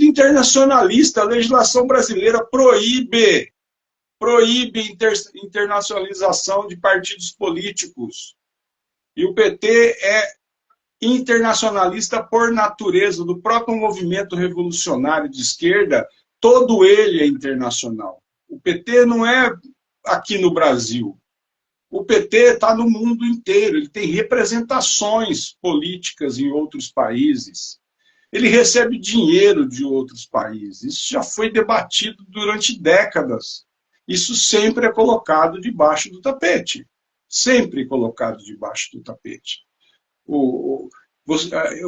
internacionalista, a legislação brasileira proíbe internacionalização de partidos políticos. E o PT é internacionalista por natureza, do próprio movimento revolucionário de esquerda, todo ele é internacional. O PT não é aqui no Brasil. O PT está no mundo inteiro, ele tem representações políticas em outros países. Ele recebe dinheiro de outros países. Isso já foi debatido durante décadas. Isso sempre é colocado debaixo do tapete. Sempre colocado debaixo do tapete. Eu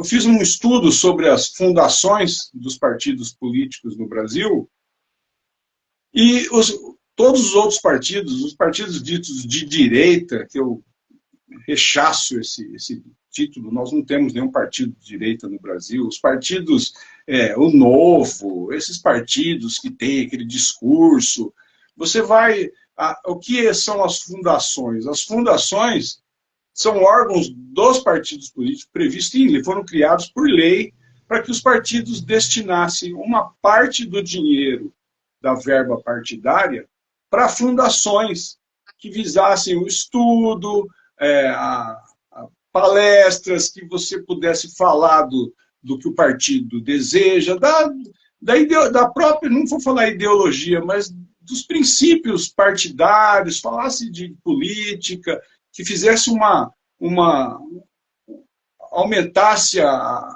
fiz um estudo sobre as fundações dos partidos políticos no Brasil e todos os outros partidos, os partidos ditos de direita, que eu rechaço esse título, nós não temos nenhum partido de direita no Brasil, os partidos, o Novo, esses partidos que têm aquele discurso, você vai... O que são as fundações? As fundações são órgãos dos partidos políticos previstos em lei, foram criados por lei para que os partidos destinassem uma parte do dinheiro da verba partidária para fundações que visassem o estudo, palestras, que você pudesse falar do que o partido deseja, da própria, não vou falar ideologia, mas dos princípios partidários, falasse de política, que fizesse aumentasse a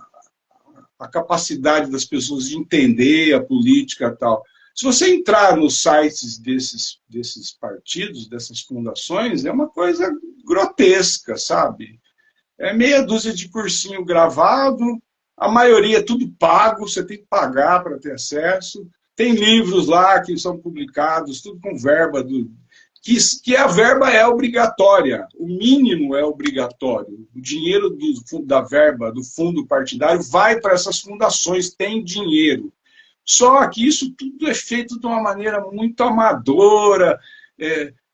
capacidade das pessoas de entender a política e tal. Se você entrar nos sites desses partidos, dessas fundações, é uma coisa grotesca, sabe? É meia dúzia de cursinho gravado, a maioria é tudo pago, você tem que pagar para ter acesso. Tem livros lá que são publicados, tudo com verba, que a verba é obrigatória, o mínimo é obrigatório. O dinheiro da verba, do fundo partidário, vai para essas fundações, tem dinheiro. Só que isso tudo é feito de uma maneira muito amadora,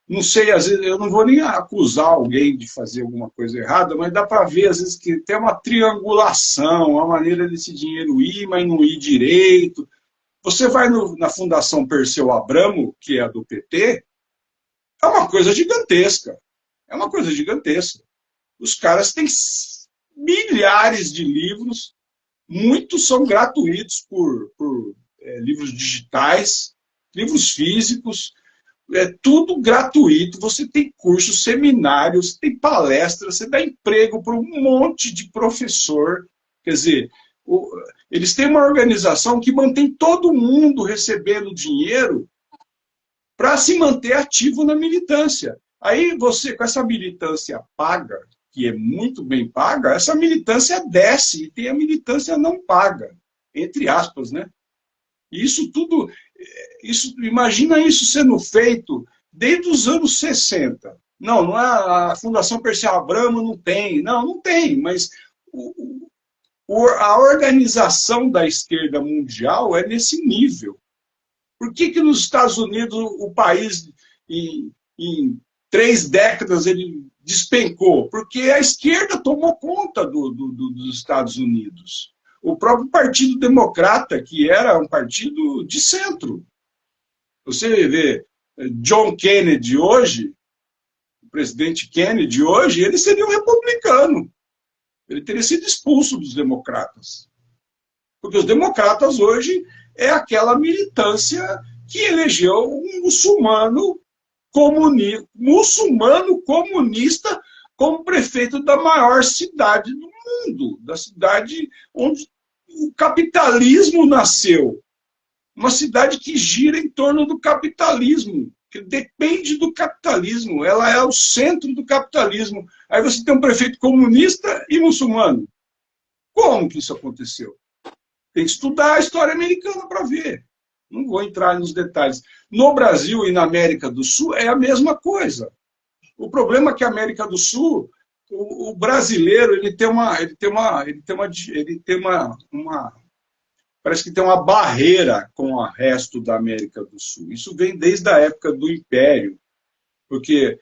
não sei, às vezes, eu não vou nem acusar alguém de fazer alguma coisa errada, mas dá para ver, às vezes, que tem uma triangulação, uma maneira desse dinheiro ir, mas não ir direito. Você vai na Fundação Perseu Abramo, que é a do PT, é uma coisa gigantesca. É uma coisa gigantesca. Os caras têm milhares de livros, muitos são gratuitos por livros digitais, livros físicos, é tudo gratuito. Você tem cursos, seminários, tem palestras, você dá emprego para um monte de professor. Quer dizer, eles têm uma organização que mantém todo mundo recebendo dinheiro para se manter ativo na militância. Aí você, com essa militância paga, que é muito bem paga, essa militância desce e tem a militância não paga, entre aspas, né? Isso tudo, imagina isso sendo feito desde os anos 60. Não é a Fundação Perseu Abramo, não tem, mas a organização da esquerda mundial é nesse nível. Por que nos Estados Unidos o país, em 3 décadas, ele despencou? Porque a esquerda tomou conta dos Estados Unidos. O próprio Partido Democrata, que era um partido de centro. Você vê John Kennedy hoje, o presidente Kennedy hoje, ele seria um republicano. Ele teria sido expulso dos democratas. Porque os democratas hoje é aquela militância que elegeu um muçulmano comunista como prefeito da maior cidade do mundo, da cidade onde o capitalismo nasceu. Uma cidade que gira em torno do capitalismo, que depende do capitalismo, ela é o centro do capitalismo. Aí você tem um prefeito comunista e muçulmano. Como que isso aconteceu? Tem que estudar a história americana para ver. Não vou entrar nos detalhes. No Brasil e na América do Sul é a mesma coisa. O problema é que a América do Sul, o brasileiro, parece que tem uma barreira com o resto da América do Sul. Isso vem desde a época do Império, porque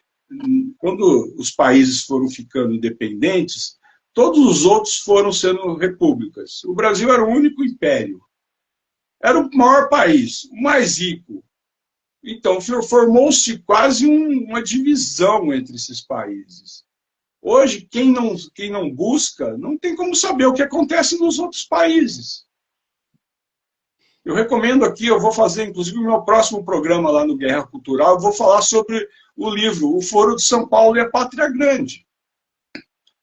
quando os países foram ficando independentes, todos os outros foram sendo repúblicas. O Brasil era o único império. Era o maior país, o mais rico. Então, formou-se quase uma divisão entre esses países. Hoje, quem não busca, não tem como saber o que acontece nos outros países. Eu recomendo aqui, eu vou fazer, inclusive, o meu próximo programa lá no Guerra Cultural, eu vou falar sobre o livro O Foro de São Paulo e a Pátria Grande.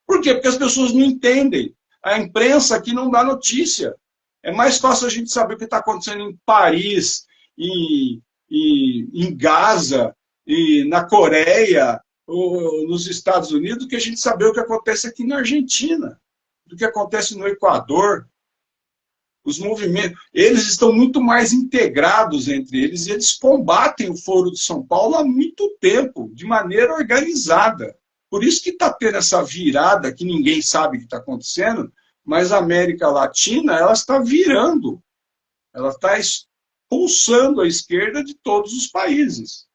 Por quê? Porque as pessoas não entendem. A imprensa aqui não dá notícia. É mais fácil a gente saber o que está acontecendo em Paris, em Gaza, na Coreia, ou nos Estados Unidos, do que a gente saber o que acontece aqui na Argentina, do que acontece no Equador. Os movimentos, eles estão muito mais integrados entre eles e eles combatem o Foro de São Paulo há muito tempo, de maneira organizada. Por isso que está tendo essa virada que ninguém sabe o que está acontecendo, mas a América Latina ela está virando, ela está expulsando a esquerda de todos os países,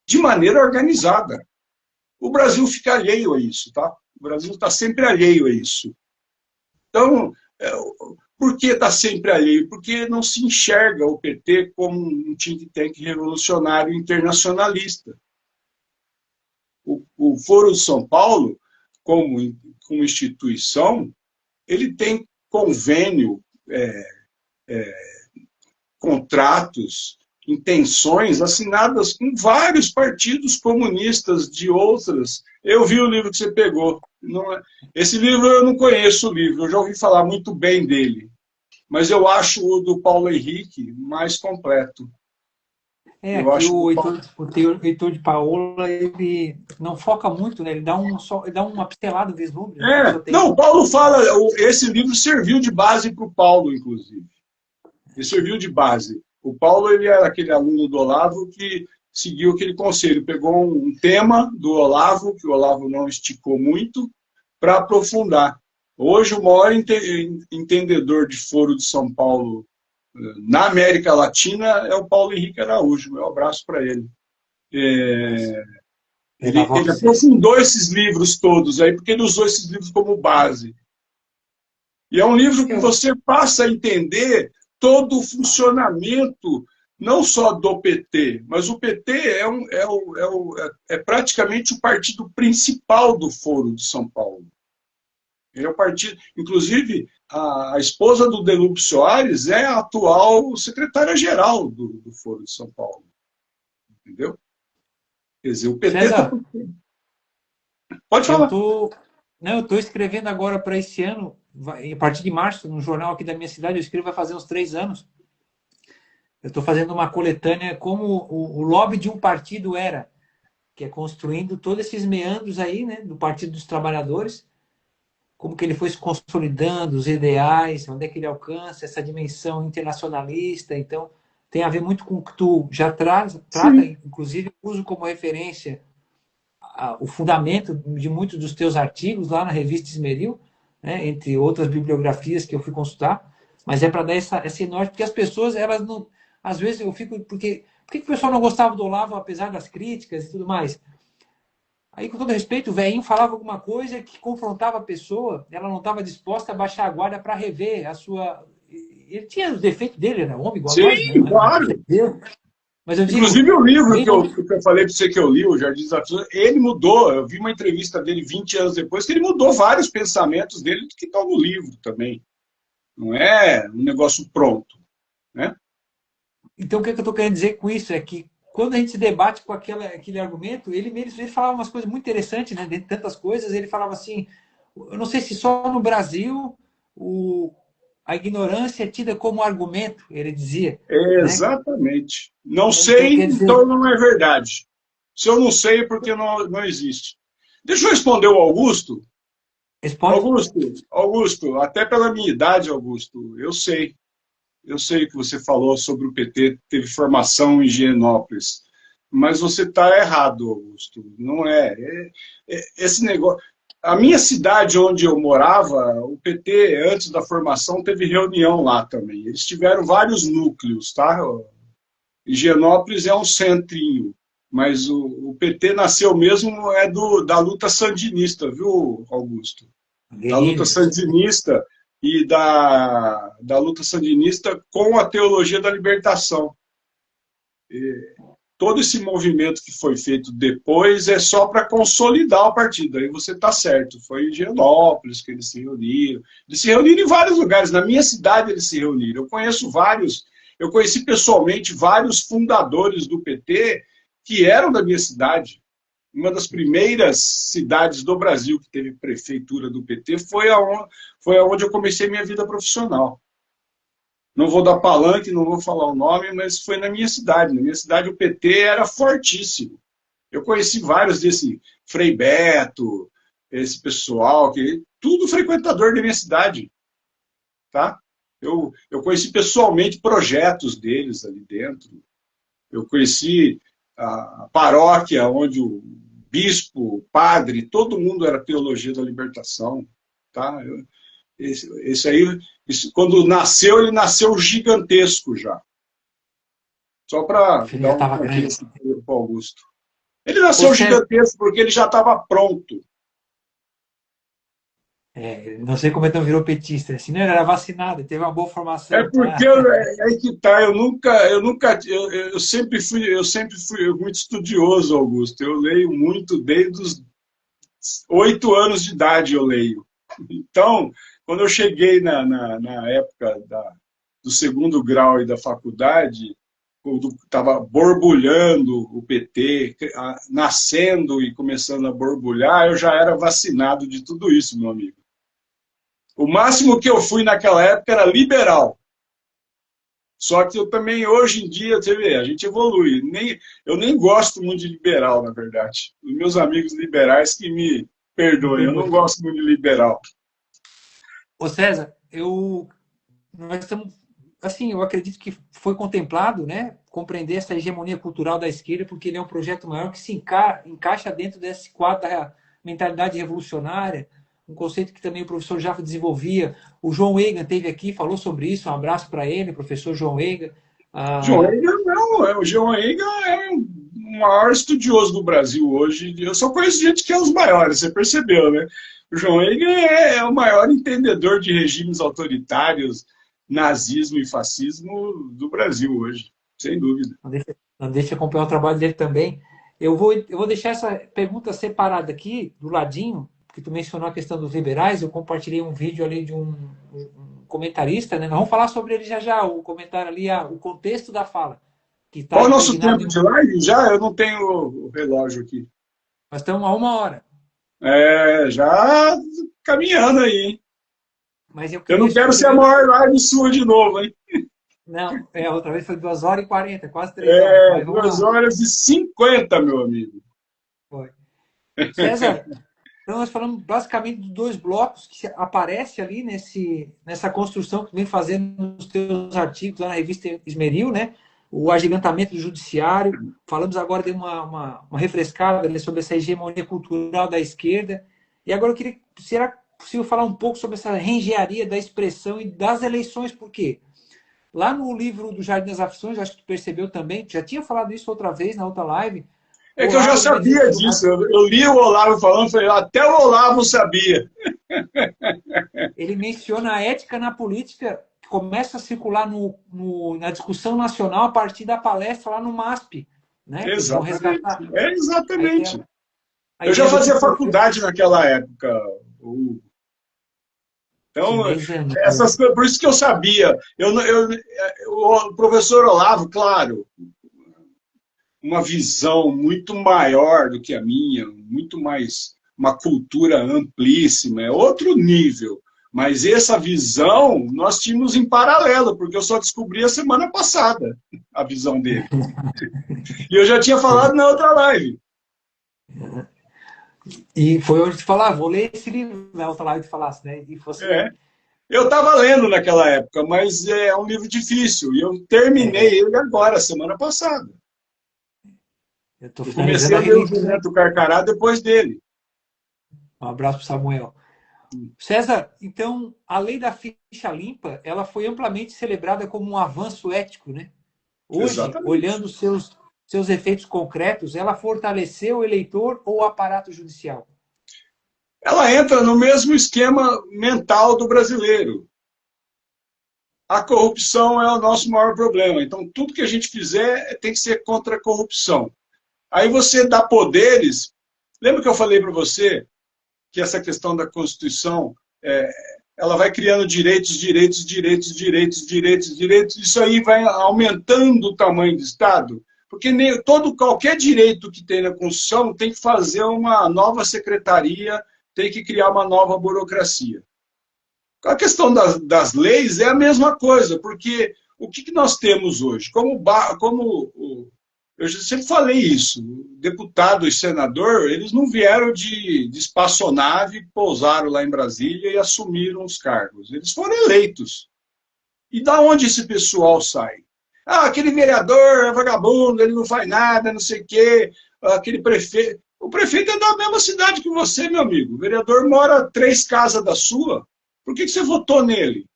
de maneira organizada. O Brasil fica alheio a isso, tá? O Brasil está sempre alheio a isso. Então, por que está sempre alheio? Porque não se enxerga o PT como um think tank revolucionário internacionalista. O Foro de São Paulo, como instituição, ele tem convênio, contratos, intenções assinadas com vários partidos comunistas de outras. Eu vi o livro que você pegou. Esse livro eu não conheço o livro, eu já ouvi falar muito bem dele. Mas eu acho o do Paulo Henrique mais completo. Aqui o Heitor de Paola, ele não foca muito, né? Ele dá uma pincelada, um vislumbre. Não, o Paulo fala, esse livro serviu de base para o Paulo, inclusive. Ele serviu de base. O Paulo, ele era aquele aluno do Olavo que seguiu aquele conselho, pegou um tema do Olavo, que o Olavo não esticou muito, para aprofundar. Hoje, o maior entendedor de Foro de São Paulo na América Latina é o Paulo Henrique Araújo. Meu abraço para ele. Ele aprofundou esses livros todos aí, porque ele usou esses livros como base. E é um livro que você passa a entender todo o funcionamento, não só do PT, mas o PT é praticamente o partido principal do Foro de São Paulo. Ele é o partido, inclusive, a esposa do Delúbio Soares é a atual secretária-geral do Foro de São Paulo. Entendeu? Quer dizer, o PT está... Pode falar. Eu estou escrevendo agora para esse ano, a partir de março, no jornal aqui da minha cidade, eu escrevo vai fazer uns 3 anos. Eu estou fazendo uma coletânea como o lobby de um partido era, que é construindo todos esses meandros aí, né, do Partido dos Trabalhadores, como que ele foi se consolidando, os ideais, onde é que ele alcança essa dimensão internacionalista. Então, tem a ver muito com o que tu já trata, inclusive, uso como referência o fundamento de muitos dos teus artigos lá na revista Esmeril, né, entre outras bibliografias que eu fui consultar, mas é para dar esse norte, porque as pessoas, elas não... Às vezes eu fico... Por que o pessoal não gostava do Olavo, apesar das críticas e tudo mais? Aí, com todo respeito, o velhinho falava alguma coisa que confrontava a pessoa, ela não estava disposta a baixar a guarda para rever a sua... Ele tinha os defeitos dele, era homem igual a nós. Sim, claro. Mas eu digo, inclusive o livro que eu falei para você que eu li, o Jardim das Aflições, ele mudou. Eu vi uma entrevista dele 20 anos depois, que ele mudou vários pensamentos dele que estão no livro também. Não é um negócio pronto, né? Então, o que eu estou querendo dizer com isso é que quando a gente se debate com aquele argumento, ele falava umas coisas muito interessantes, né? Dentre tantas coisas, ele falava assim, eu não sei se só no Brasil a ignorância é tida como argumento, ele dizia. Exatamente. Né? Não sei, então não é verdade. Se eu não sei, é porque não existe. Deixa eu responder o Augusto. Responde. Augusto, até pela minha idade, Augusto, eu sei. Eu sei que você falou sobre o PT, teve formação em Higienópolis, mas você está errado, Augusto. Não é. Esse negócio... A minha cidade onde eu morava, o PT, antes da formação, teve reunião lá também. Eles tiveram vários núcleos, tá? Higienópolis é um centrinho, mas o PT nasceu mesmo da luta sandinista, viu, Augusto? Da luta sandinista e da luta sandinista com a teologia da libertação. Todo esse movimento que foi feito depois é só para consolidar o partido. Aí você está certo. Foi em Higienópolis que eles se reuniram. Eles se reuniram em vários lugares. Na minha cidade eles se reuniram. Eu conheci pessoalmente vários fundadores do PT que eram da minha cidade. Uma das primeiras cidades do Brasil que teve prefeitura do PT foi aonde eu comecei minha vida profissional. Não vou dar palanque, não vou falar o nome, mas foi na minha cidade. Na minha cidade o PT era fortíssimo. Eu conheci vários desse Frei Beto, esse pessoal, tudo frequentador da minha cidade. Tá? Eu conheci pessoalmente projetos deles ali dentro. Eu conheci a paróquia onde o bispo, o padre, todo mundo era teologia da libertação. Tá? Esse aí, quando nasceu, ele nasceu gigantesco já. Só para dar uma notícia para o Augusto. Ele Ô, nasceu César, gigantesco porque ele já estava pronto. não sei como ele não virou petista, assim, não, ele era vacinado, ele teve uma boa É formação. porque é aí que tá, eu sempre fui muito estudioso, Augusto. Eu leio muito desde os 8 anos de idade eu leio. Então, quando eu cheguei na época do segundo grau e da faculdade, quando estava borbulhando o PT, nascendo e começando a borbulhar, eu já era vacinado de tudo isso, meu amigo. O máximo que eu fui naquela época era liberal. Só que eu também, hoje em dia, você vê, a gente evolui. Eu nem gosto muito de liberal, na verdade. Os meus amigos liberais que me perdoem, eu não gosto muito de liberal. Ô César, nós estamos, assim, eu acredito que foi contemplado, né, compreender essa hegemonia cultural da esquerda, porque ele é um projeto maior que se encaixa dentro desse quadro da mentalidade revolucionária, um conceito que também o professor Jaffa desenvolvia. O João Eiga teve aqui, falou sobre isso, um abraço para ele, professor João Eiga. João Ah, Eiga não, o João Eiga é o maior estudioso do Brasil hoje. Eu só conheço gente que é os maiores, você percebeu, né? O João Eiga é o maior entendedor de regimes autoritários, nazismo e fascismo do Brasil hoje, sem dúvida. não deixa acompanhar o trabalho dele também. Eu vou deixar essa pergunta separada aqui, do ladinho, porque tu mencionou a questão dos liberais, eu compartilhei um vídeo ali de um comentarista, né? Nós vamos falar sobre ele já já, o comentário ali, o contexto da fala, que está Qual é o nosso impregnado tempo em... de live? Já eu não tenho o relógio aqui. Nós estamos a 1 hora, É, já caminhando aí, hein? mas eu Eu queria não quero ser a primeiro... maior live sua de novo, hein? Não, outra vez foi 2 horas e 40, quase 3 horas, É, mas vamos duas lá. horas e 50, meu amigo. Foi. César, então, nós falamos basicamente de dois blocos que aparece ali nessa construção que vem fazendo nos teus artigos lá na revista Esmeril, né? O agigantamento do judiciário. Falamos agora de uma refrescada, né, sobre essa hegemonia cultural da esquerda. E agora eu queria, será possível falar um pouco sobre essa reengenharia da expressão e das eleições, por quê? Lá no livro do Jardim das Aflições, acho que tu percebeu também, tu já tinha falado isso outra vez na outra live, É o que eu já Olavo ele vai dizer sabia que disso. Eu li o Olavo falando, falei, até o Olavo sabia. ele menciona a ética na política que começa a circular na discussão nacional a partir da palestra lá no MASP, né? Que eles vão Exatamente. resgatar É a ideia, exatamente. a Eu já ideia do que fazia for feito faculdade naquela época. Então, chinês. essas coisas, por isso que eu sabia. O professor Olavo, claro, uma visão muito maior do que a minha, muito mais, uma cultura amplíssima, é outro nível. Mas essa visão nós tínhamos em paralelo, porque eu só descobri a semana passada a visão dele. E eu já tinha falado na outra live. E foi onde tu falava, vou ler esse livro na outra live que tu falasse, né? E fosse. É. Eu estava lendo naquela época, mas é um livro difícil. E eu terminei ele agora, semana passada. Eu estou Eu comecei finalizando a a ler o releitura. Jumento Carcará depois dele. Um abraço para Samuel. César, então, a lei da ficha limpa, ela foi amplamente celebrada como um avanço ético, né? Hoje, Exatamente. olhando seus efeitos concretos, ela fortaleceu o eleitor ou o aparato judicial? Ela entra no mesmo esquema mental do brasileiro. A corrupção é o nosso maior problema. Então, tudo que a gente fizer tem que ser contra a corrupção. Aí você dá poderes. Lembra que eu falei para você que essa questão da Constituição, ela vai criando direitos, direitos, direitos, direitos, direitos, direitos. Isso aí vai aumentando o tamanho do Estado. Porque qualquer direito que tem na Constituição tem que fazer uma nova secretaria, tem que criar uma nova burocracia. A questão das leis é a mesma coisa, porque o que nós temos hoje? Eu sempre falei isso, deputado e senador, eles não vieram de espaçonave, pousaram lá em Brasília e assumiram os cargos. Eles foram eleitos. E da onde esse pessoal sai? Ah, aquele vereador é vagabundo, ele não faz nada, não sei o quê, aquele prefeito. O prefeito é da mesma cidade que você, meu amigo. O vereador mora a 3 casas da sua. Por que você votou nele?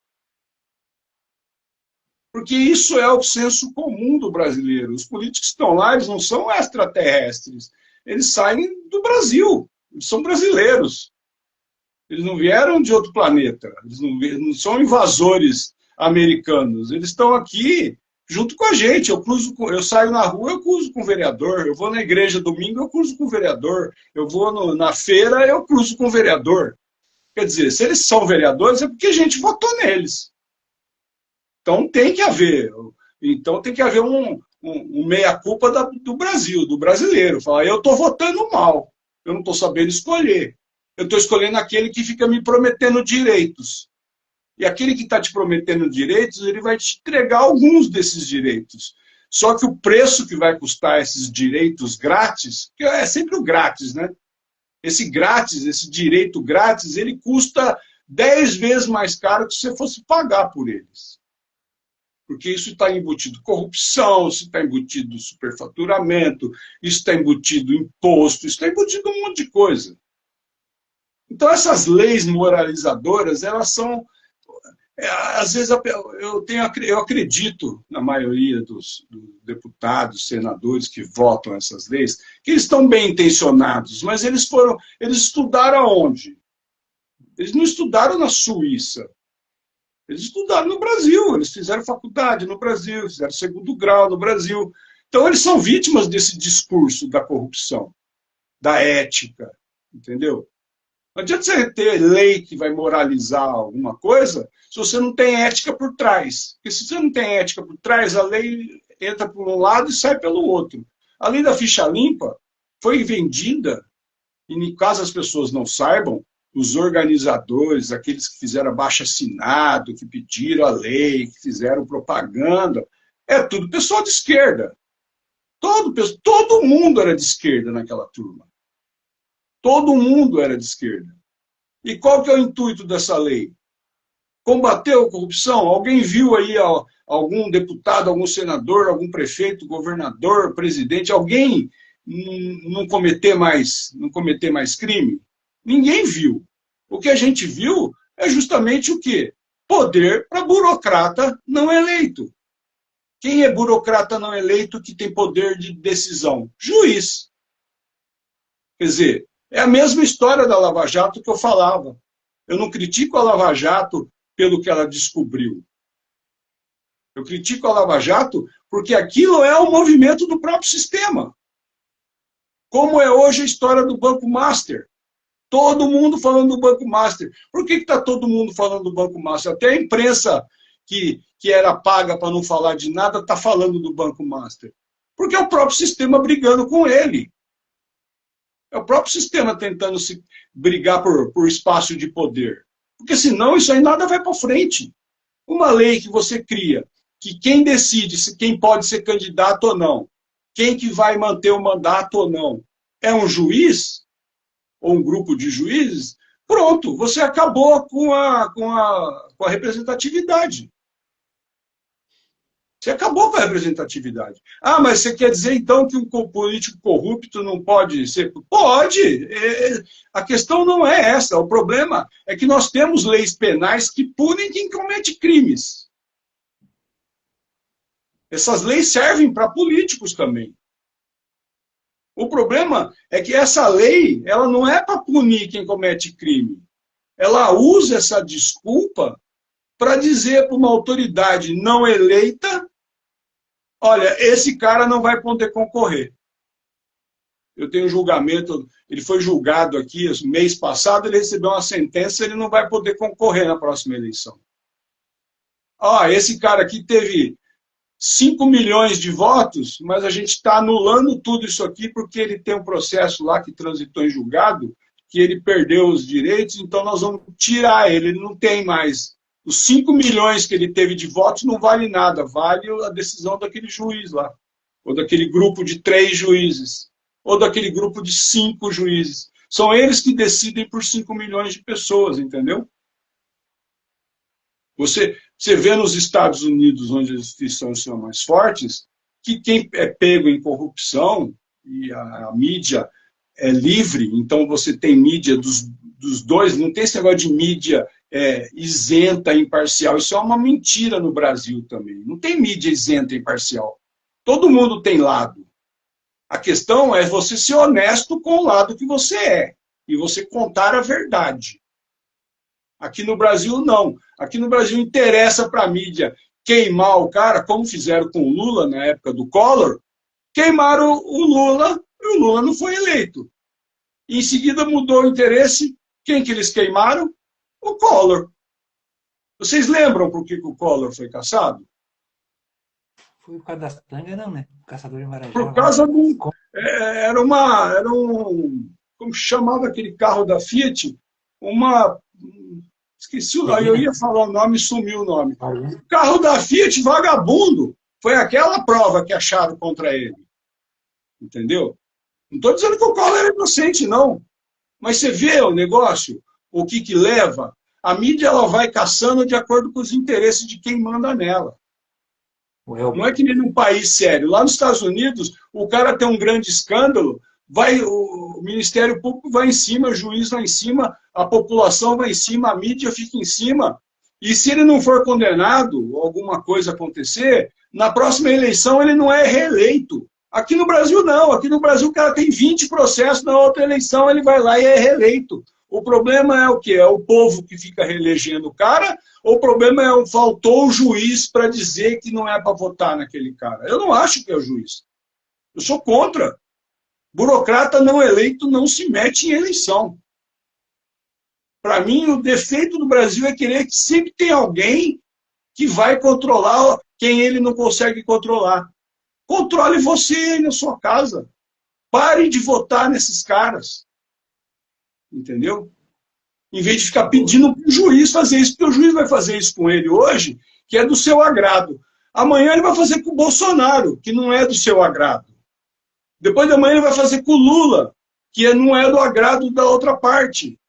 Porque isso é o senso comum do brasileiro. Os políticos que estão lá, eles não são extraterrestres. eles saem do Brasil, eles são brasileiros. Eles não vieram de outro planeta, eles não são invasores americanos, eles estão aqui junto com a gente. Eu saio na rua, eu cruzo com o vereador, eu vou na igreja domingo, eu cruzo com o vereador, eu vou na feira, eu cruzo com o vereador. Quer dizer, se eles são vereadores, é porque a gente votou neles. Então tem que haver um meia-culpa do Brasil, do brasileiro. Falar, eu estou votando mal, eu não estou sabendo escolher. Eu estou escolhendo aquele que fica me prometendo direitos. E aquele que está te prometendo direitos, ele vai te entregar alguns desses direitos. Só que o preço que vai custar esses direitos grátis, que é sempre o grátis, né? Esse grátis, esse direito grátis, ele custa 10 vezes mais caro que se você fosse pagar por eles. Porque isso está embutido corrupção, isso está embutido superfaturamento, isso está embutido imposto, isso está embutido um monte de coisa. Então, essas leis moralizadoras, elas são... Às vezes, eu acredito, na maioria dos deputados, senadores que votam essas leis, que eles estão bem intencionados, mas eles estudaram aonde? Eles não estudaram na Suíça. Eles estudaram no Brasil, eles fizeram faculdade no Brasil, fizeram segundo grau no Brasil. Então, eles são vítimas desse discurso da corrupção, da ética, entendeu? Não adianta você ter lei que vai moralizar alguma coisa se você não tem ética por trás. Porque se você não tem ética por trás, a lei entra por um lado e sai pelo outro. A lei da ficha limpa foi vendida, e caso as pessoas não saibam, os organizadores, aqueles que fizeram abaixo-assinado, que pediram a lei, que fizeram propaganda, é tudo pessoal de esquerda. Todo mundo era de esquerda naquela turma. Todo mundo era de esquerda. E qual que é o intuito dessa lei? Combater a corrupção? Alguém viu aí algum deputado, algum senador, algum prefeito, governador, presidente, alguém não cometer mais crime? Ninguém viu. O que a gente viu é justamente o quê? Poder para burocrata não eleito. Quem é burocrata não eleito que tem poder de decisão? Juiz. Quer dizer, é a mesma história da Lava Jato que eu falava. Eu não critico a Lava Jato pelo que ela descobriu. Eu critico a Lava Jato porque aquilo é o movimento do próprio sistema. Como é hoje a história do Banco Master. Todo mundo falando do Banco Master. Por que está todo mundo falando do Banco Master? Até a imprensa que era paga para não falar de nada está falando do Banco Master. Porque é o próprio sistema brigando com ele. É o próprio sistema tentando se brigar por espaço de poder. Porque senão isso aí nada vai para frente. Uma lei que você cria, que quem decide quem pode ser candidato ou não, quem que vai manter o mandato ou não, é um juiz, ou um grupo de juízes, pronto, você acabou com a representatividade. Você acabou com a representatividade. Ah, mas você quer dizer então que um político corrupto não pode ser? Pode! A questão não é essa. O problema é que nós temos leis penais que punem quem comete crimes. Essas leis servem para políticos também. O problema é que essa lei ela não é para punir quem comete crime. Ela usa essa desculpa para dizer para uma autoridade não eleita: olha, esse cara não vai poder concorrer. Eu tenho um julgamento, ele foi julgado aqui mês passado, ele recebeu uma sentença, ele não vai poder concorrer na próxima eleição. Esse cara aqui teve 5 milhões de votos, mas a gente está anulando tudo isso aqui porque ele tem um processo lá que transitou em julgado, que ele perdeu os direitos, então nós vamos tirar ele não tem mais. Os 5 milhões que ele teve de votos não vale nada, vale a decisão daquele juiz lá, ou daquele grupo de 3 juízes, ou daquele grupo de 5 juízes. São eles que decidem por 5 milhões de pessoas, entendeu? Você vê nos Estados Unidos, onde as instituições são mais fortes, que quem é pego em corrupção, e a mídia é livre, então você tem mídia dos dois, não tem esse negócio de mídia isenta, imparcial. Isso é uma mentira no Brasil também. Não tem mídia isenta, imparcial. Todo mundo tem lado. A questão é você ser honesto com o lado que você é e você contar a verdade. Aqui no Brasil, não. Aqui no Brasil interessa para a mídia queimar o cara, como fizeram com o Lula na época do Collor, queimaram o Lula e o Lula não foi eleito. E em seguida mudou o interesse. Quem que eles queimaram? O Collor. Vocês lembram por que o Collor foi caçado? Foi por causa das tangas, não, né? O Caçador de Por Marajó lá. causa do... Era um... Como chamava aquele carro da Fiat? Uma... Esqueci, eu ia falar o nome e sumiu o nome. O carro da Fiat vagabundo. Foi aquela prova que acharam contra ele. Entendeu? Não estou dizendo que o Collor era inocente, não. Mas você vê o negócio, o que leva. A mídia ela vai caçando de acordo com os interesses de quem manda nela. Não é que nem num país sério. Lá nos Estados Unidos, o cara tem um grande escândalo, o Ministério Público vai em cima, o juiz vai em cima, a população vai em cima, a mídia fica em cima. E se ele não for condenado, alguma coisa acontecer, na próxima eleição ele não é reeleito. Aqui no Brasil, não. Aqui no Brasil, o cara tem 20 processos, na outra eleição ele vai lá e é reeleito. O problema é o quê? É o povo que fica reelegendo o cara, ou o problema é faltou o juiz para dizer que não é para votar naquele cara? Eu não acho que é o juiz. Eu sou contra. Burocrata não eleito não se mete em eleição. Para mim, o defeito do Brasil é querer que sempre tem alguém que vai controlar quem ele não consegue controlar. Controle você aí na sua casa. Pare de votar nesses caras. Entendeu? Em vez de ficar pedindo para o juiz fazer isso, porque o juiz vai fazer isso com ele hoje, que é do seu agrado. Amanhã ele vai fazer com o Bolsonaro, que não é do seu agrado. Depois de amanhã ele vai fazer com o Lula, que não é do agrado da outra parte.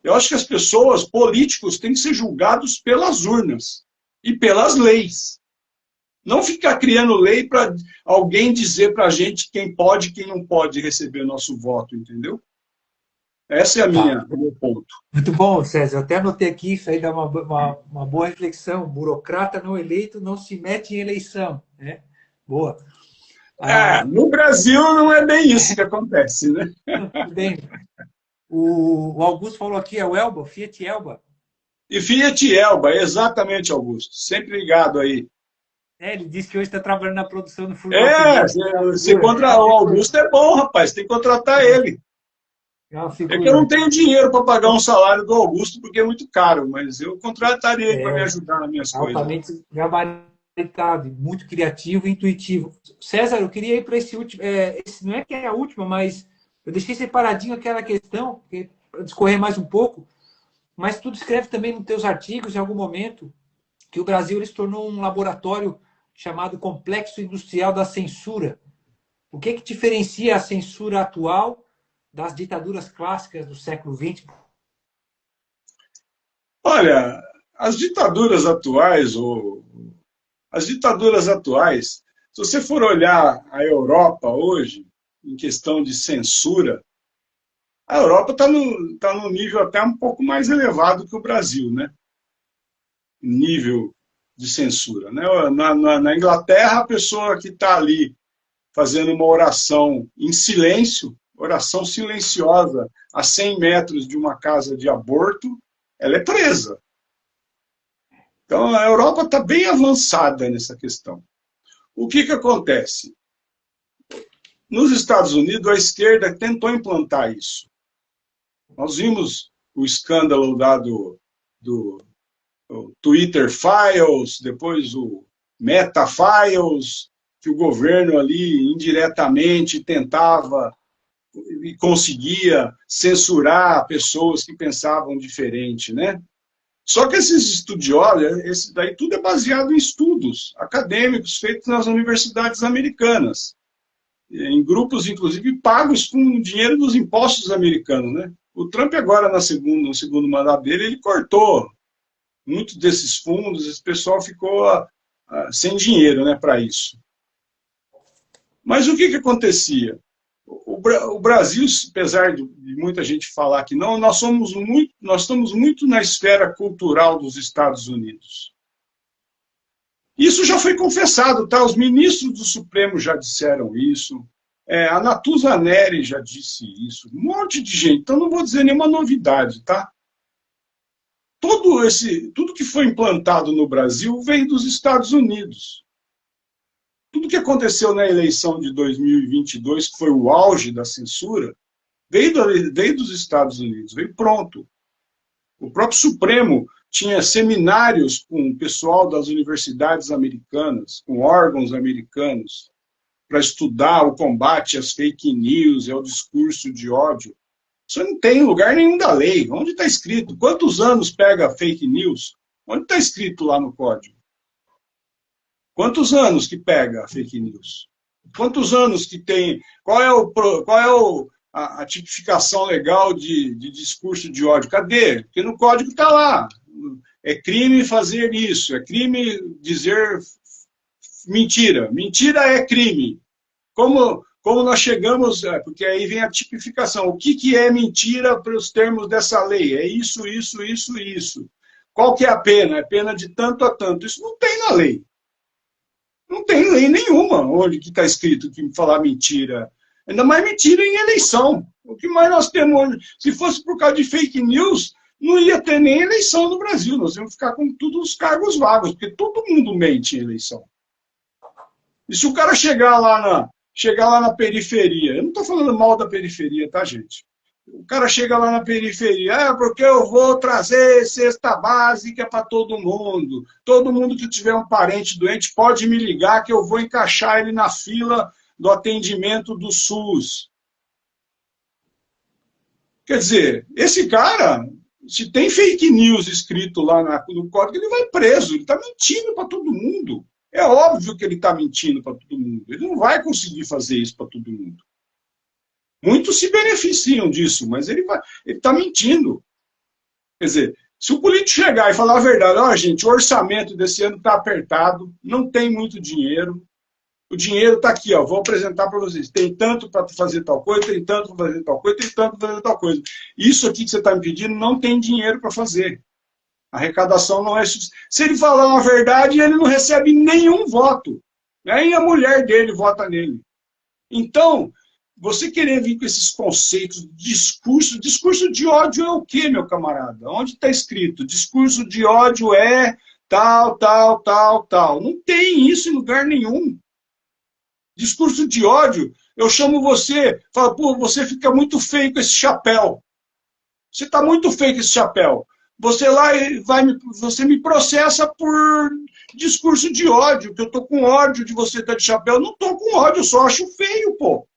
Eu acho que as pessoas, políticos, têm que ser julgados pelas urnas e pelas leis. Não ficar criando lei para alguém dizer para a gente quem pode e quem não pode receber nosso voto, entendeu? Esse é o meu ponto. Muito bom, César. Eu até anotei aqui, isso aí dá uma boa reflexão. Burocrata não eleito não se mete em eleição. Né? Boa. No Brasil não é bem isso que acontece, né? Bem, o Augusto falou aqui, é o Elba, Fiat Elba. E Fiat Elba, exatamente, Augusto. Sempre ligado aí. Ele disse que hoje está trabalhando na produção do Furgão. Você contra o Augusto é bom, rapaz. Tem que contratar ele. É que eu não tenho dinheiro para pagar um salário do Augusto, porque é muito caro, mas eu contrataria ele para me ajudar nas minhas coisas. Altamente gabaritado, muito criativo e intuitivo. César, eu queria ir para esse último. Esse não é que é a última, mas eu deixei separadinho aquela questão, para discorrer mais um pouco, mas tu descreve também nos teus artigos, em algum momento, que o Brasil ele se tornou um laboratório chamado Complexo Industrial da Censura. O que diferencia a censura atual das ditaduras clássicas do século XX? Olha, as ditaduras atuais, se você for olhar a Europa hoje, em questão de censura, a Europa está no nível até um pouco mais elevado que o Brasil, né? Nível de censura. Né? Na Inglaterra, a pessoa que está ali fazendo uma oração em silêncio, oração silenciosa a 100 metros de uma casa de aborto, ela é presa. Então, a Europa está bem avançada nessa questão. O que acontece? Nos Estados Unidos, a esquerda tentou implantar isso. Nós vimos o escândalo lá do Twitter Files, depois o Meta Files, que o governo ali indiretamente tentava e conseguia censurar pessoas que pensavam diferente, né? Só que esses estudiosos, esse daí tudo é baseado em estudos acadêmicos feitos nas universidades americanas, em grupos, inclusive, pagos com dinheiro dos impostos americanos, né? O Trump agora, no segundo mandato dele, ele cortou muitos desses fundos, esse pessoal ficou sem dinheiro, né, para isso. Mas o que acontecia? O Brasil, apesar de muita gente falar que não, nós estamos muito na esfera cultural dos Estados Unidos. Isso já foi confessado, tá? Os ministros do Supremo já disseram isso. A Natuza Neri já disse isso. Um monte de gente. Então, não vou dizer nenhuma novidade, tá? Tudo que foi implantado no Brasil veio dos Estados Unidos. Tudo que aconteceu na eleição de 2022, que foi o auge da censura, veio dos Estados Unidos, veio pronto. O próprio Supremo tinha seminários com o pessoal das universidades americanas, com órgãos americanos, para estudar o combate às fake news e ao discurso de ódio. Isso não tem lugar nenhum da lei. Onde está escrito? Quantos anos pega fake news? Onde está escrito lá no código? Quantos anos que pega a fake news? Quantos anos que tem? Qual é a tipificação legal de discurso de ódio? Cadê? Porque no código está lá. É crime fazer isso, é crime dizer mentira. Mentira é crime. Como nós chegamos, porque aí vem a tipificação. O que é mentira para os termos dessa lei? É isso, isso, isso, isso. Qual que é a pena? É pena de tanto a tanto. Isso não tem na lei. Não tem lei nenhuma onde que está escrito que falar mentira. Ainda mais mentira em eleição. O que mais nós temos hoje? Se fosse por causa de fake news, não ia ter nem eleição no Brasil. Nós íamos ficar com todos os cargos vagos, porque todo mundo mente em eleição. E se o cara chegar lá na periferia, eu não estou falando mal da periferia, tá, gente? O cara chega lá na periferia, porque eu vou trazer cesta básica para todo mundo. Todo mundo que tiver um parente doente pode me ligar que eu vou encaixar ele na fila do atendimento do SUS. Quer dizer, esse cara, se tem fake news escrito lá no código, ele vai preso, ele está mentindo para todo mundo. É óbvio que ele está mentindo para todo mundo. Ele não vai conseguir fazer isso para todo mundo. Muitos se beneficiam disso, mas ele está mentindo. Quer dizer, se o político chegar e falar a verdade, ó, gente, o orçamento desse ano está apertado, não tem muito dinheiro, o dinheiro está aqui, ó, vou apresentar para vocês, tem tanto para fazer tal coisa, tem tanto para fazer tal coisa, tem tanto para fazer tal coisa. Isso aqui que você está me pedindo não tem dinheiro para fazer. A arrecadação não é suficiente. Se ele falar uma verdade, ele não recebe nenhum voto. Nem a mulher dele vota nele. Então, você querer vir com esses conceitos, discurso de ódio é o quê, meu camarada? Onde está escrito? Discurso de ódio é tal, tal, tal, tal. Não tem isso em lugar nenhum. Discurso de ódio, eu chamo você, falo, pô, você fica muito feio com esse chapéu. Você está muito feio com esse chapéu. Você você me processa por discurso de ódio, que eu estou com ódio de você estar de chapéu. Eu não estou com ódio, eu só acho feio, pô.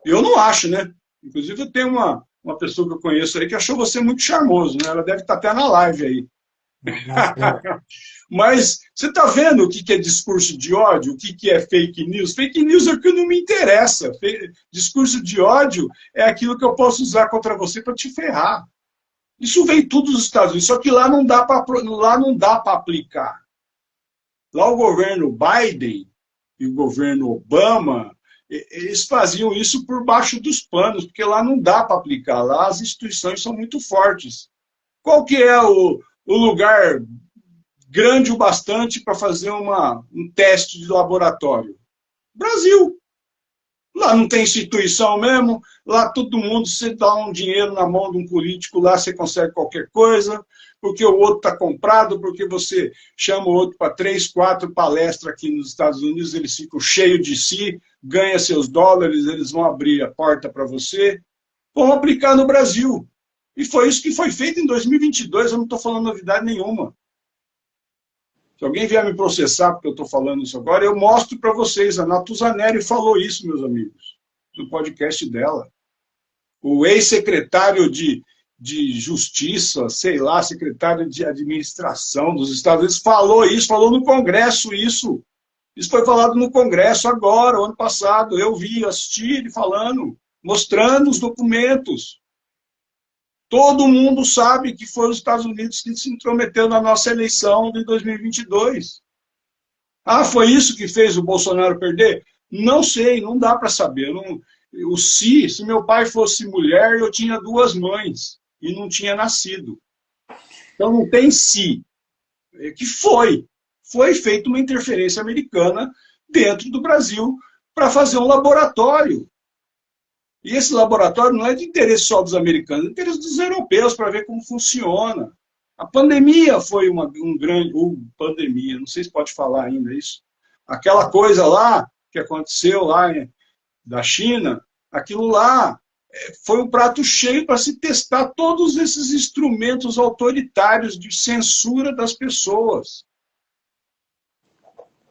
Eu não acho, né? Inclusive, eu tenho uma pessoa que eu conheço aí que achou você muito charmoso, né? Ela deve estar até na live aí. Mas você está vendo o que é discurso de ódio? O que é fake news? Fake news é o que não me interessa. Discurso de ódio é aquilo que eu posso usar contra você para te ferrar. Isso vem tudo dos Estados Unidos, só que lá não dá para aplicar. Lá o governo Biden e o governo Obama, eles faziam isso por baixo dos panos, porque lá não dá para aplicar. Lá as instituições são muito fortes. Qual que é o lugar grande o bastante para fazer um teste de laboratório? Brasil. Lá não tem instituição mesmo, lá todo mundo, você dá um dinheiro na mão de um político, lá você consegue qualquer coisa, porque o outro está comprado, porque você chama o outro para 3, 4 palestras aqui nos Estados Unidos, eles ficam cheios de si, ganha seus dólares, eles vão abrir a porta para você, vão aplicar no Brasil. E foi isso que foi feito em 2022, eu não estou falando novidade nenhuma. Se alguém vier me processar porque eu estou falando isso agora, eu mostro para vocês. A Natuza Neri falou isso, meus amigos, no podcast dela. O ex-secretário de Justiça, sei lá, secretário de Administração dos Estados Unidos, falou isso, falou no Congresso isso. Isso foi falado no Congresso agora, o ano passado. Eu vi, assisti ele falando, mostrando os documentos. Todo mundo sabe que foi os Estados Unidos que se intrometeu na nossa eleição de 2022. Ah, foi isso que fez o Bolsonaro perder? Não sei, não dá para saber. Se meu pai fosse mulher, eu tinha 2 mães e não tinha nascido. Então não tem se. que foi feita uma interferência americana dentro do Brasil para fazer um laboratório. E esse laboratório não é de interesse só dos americanos, é de interesse dos europeus para ver como funciona. A pandemia foi um grande... pandemia, não sei se pode falar ainda isso. Aquela coisa lá que aconteceu lá da China, aquilo lá foi um prato cheio para se testar todos esses instrumentos autoritários de censura das pessoas.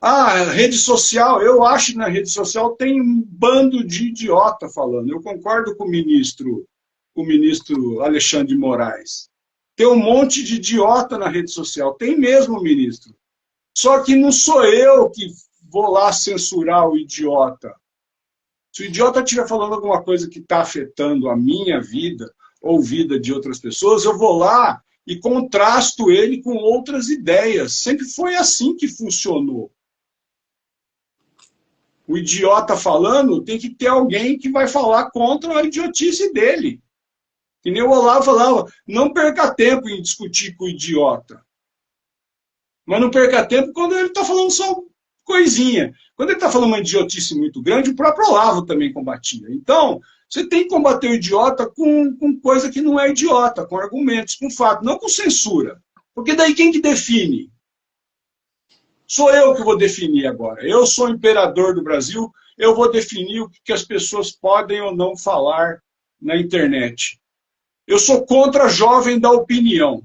Ah, rede social, eu acho que na rede social tem um bando de idiota falando. Eu concordo com o ministro Alexandre de Moraes. Tem um monte de idiota na rede social. Tem mesmo, ministro. Só que não sou eu que vou lá censurar o idiota. Se o idiota estiver falando alguma coisa que está afetando a minha vida ou vida de outras pessoas, eu vou lá e contrasto ele com outras ideias. Sempre foi assim que funcionou. O idiota falando, tem que ter alguém que vai falar contra a idiotice dele. Que nem o Olavo falava, não perca tempo em discutir com o idiota. Mas não perca tempo quando ele está falando só coisinha. Quando ele está falando uma idiotice muito grande, o próprio Olavo também combatia. Então, você tem que combater o idiota com coisa que não é idiota, com argumentos, com fato, não com censura. Porque daí quem que define? Sou eu que vou definir agora. Eu sou imperador do Brasil, eu vou definir o que as pessoas podem ou não falar na internet. Eu sou contra jovem da opinião.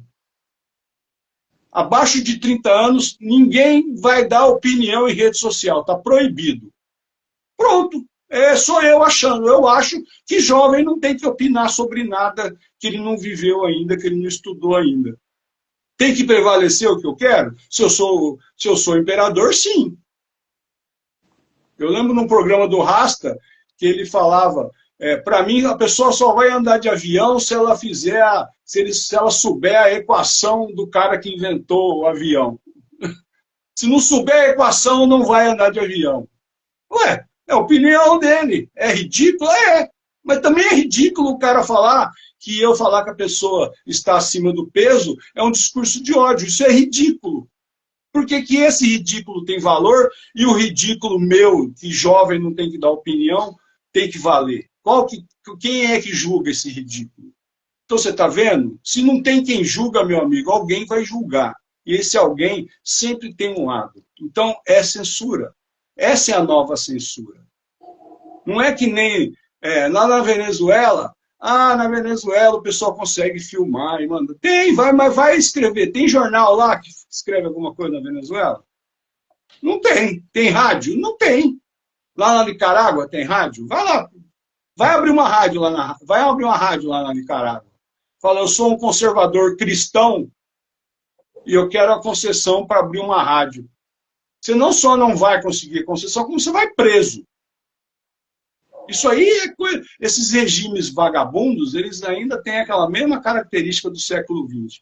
Abaixo de 30 anos, ninguém vai dar opinião em rede social, está proibido. Pronto, sou eu achando. Eu acho que jovem não tem que opinar sobre nada que ele não viveu ainda, que ele não estudou ainda. Tem que prevalecer o que eu quero? Se eu sou imperador, sim. Eu lembro num programa do Rasta que ele falava, para mim a pessoa só vai andar de avião se ela se ela souber a equação do cara que inventou o avião. Se não souber a equação, não vai andar de avião. Ué, é a opinião dele. É ridículo? É. Mas também é ridículo o cara falar que eu falar que a pessoa está acima do peso é um discurso de ódio. Isso é ridículo. Por que que esse ridículo tem valor e o ridículo meu, que jovem não tem que dar opinião, tem que valer? Quem é que julga esse ridículo? Então você está vendo? Se não tem quem julga, meu amigo, alguém vai julgar. E esse alguém sempre tem um lado. Então é censura. Essa é a nova censura. Não é que nem lá na Venezuela. Na Venezuela o pessoal consegue filmar e manda. Mas vai escrever. Tem jornal lá que escreve alguma coisa na Venezuela? Não tem. Tem rádio? Não tem. Lá na Nicarágua tem rádio? Vai lá. Vai abrir uma rádio lá na Nicarágua. Fala, eu sou um conservador cristão e eu quero a concessão para abrir uma rádio. Você não só não vai conseguir a concessão, como você vai preso. Isso aí esses regimes vagabundos, eles ainda têm aquela mesma característica do século XX.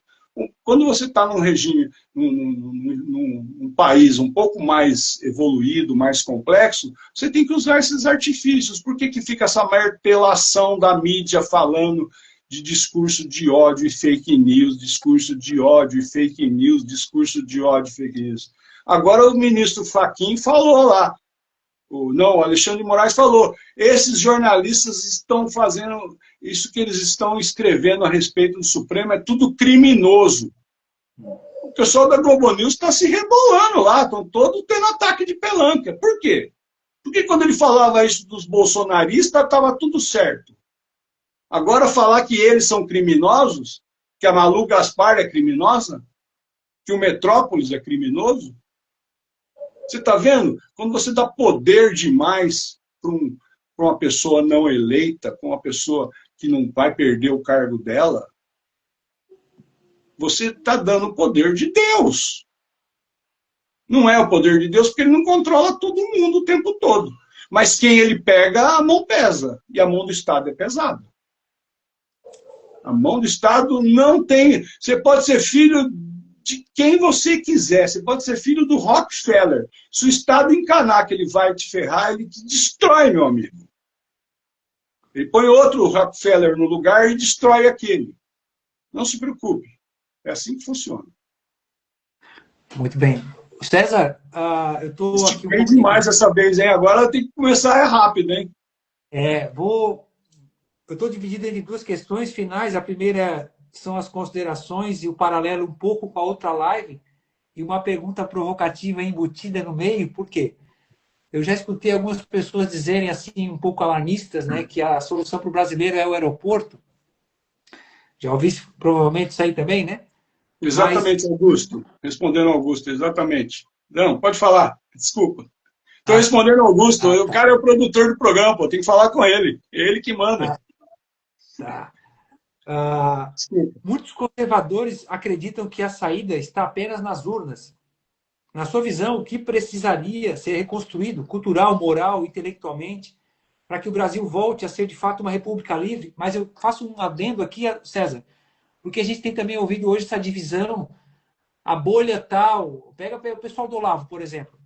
Quando você está num regime, num país um pouco mais evoluído, mais complexo, você tem que usar esses artifícios. Por que fica essa martelação da mídia falando de discurso de ódio e fake news, discurso de ódio e fake news, discurso de ódio e fake news? Agora o ministro Fachin falou lá, o Alexandre de Moraes falou, esses jornalistas estão fazendo, isso que eles estão escrevendo a respeito do Supremo é tudo criminoso. O pessoal da Globo News está se rebolando lá, estão todos tendo ataque de pelanca. Por quê? Porque quando ele falava isso dos bolsonaristas, estava tudo certo. Agora falar que eles são criminosos, que a Malu Gaspar é criminosa, que o Metrópolis é criminoso, você está vendo? Quando você dá poder demais para uma pessoa não eleita, para uma pessoa que não vai perder o cargo dela, você está dando o poder de Deus. Não é o poder de Deus porque ele não controla todo mundo o tempo todo. Mas quem ele pega, a mão pesa. E a mão do Estado é pesada. A mão do Estado não tem... Você pode ser filho de quem você quiser. Você pode ser filho do Rockefeller. Se o Estado encanar que ele vai te ferrar, ele te destrói, meu amigo. Ele põe outro Rockefeller no lugar e destrói aquele. Não se preocupe. É assim que funciona. Muito bem. César, eu estou aqui um Estiquei pouco demais dividido. essa vez, hein? Agora tem que começar rápido, hein? Eu estou dividido entre duas questões finais. A primeira são as considerações e o paralelo um pouco com a outra live, e uma pergunta provocativa embutida no meio. Por quê? Eu já escutei algumas pessoas dizerem assim, um pouco alarmistas, né, que a solução para o brasileiro é o aeroporto. Já ouvi provavelmente isso aí também, né? Mas Exatamente, Augusto. Respondendo ao Augusto, exatamente. Não, pode falar. Desculpa. Estou ah, respondendo ao Augusto. O tá, cara é o produtor do programa, pô. Tem que falar com ele. É ele que manda. ah, tá. Ah, Desculpa. muitos conservadores acreditam que a saída está apenas nas urnas. Na sua visão, o que precisaria ser reconstruído, cultural, moral, intelectualmente, para que o Brasil volte a ser de fato uma república livre? Mas eu faço um adendo aqui, César, porque a gente tem também ouvido hoje essa divisão, a bolha tal. Pega o pessoal do Olavo, por exemplo.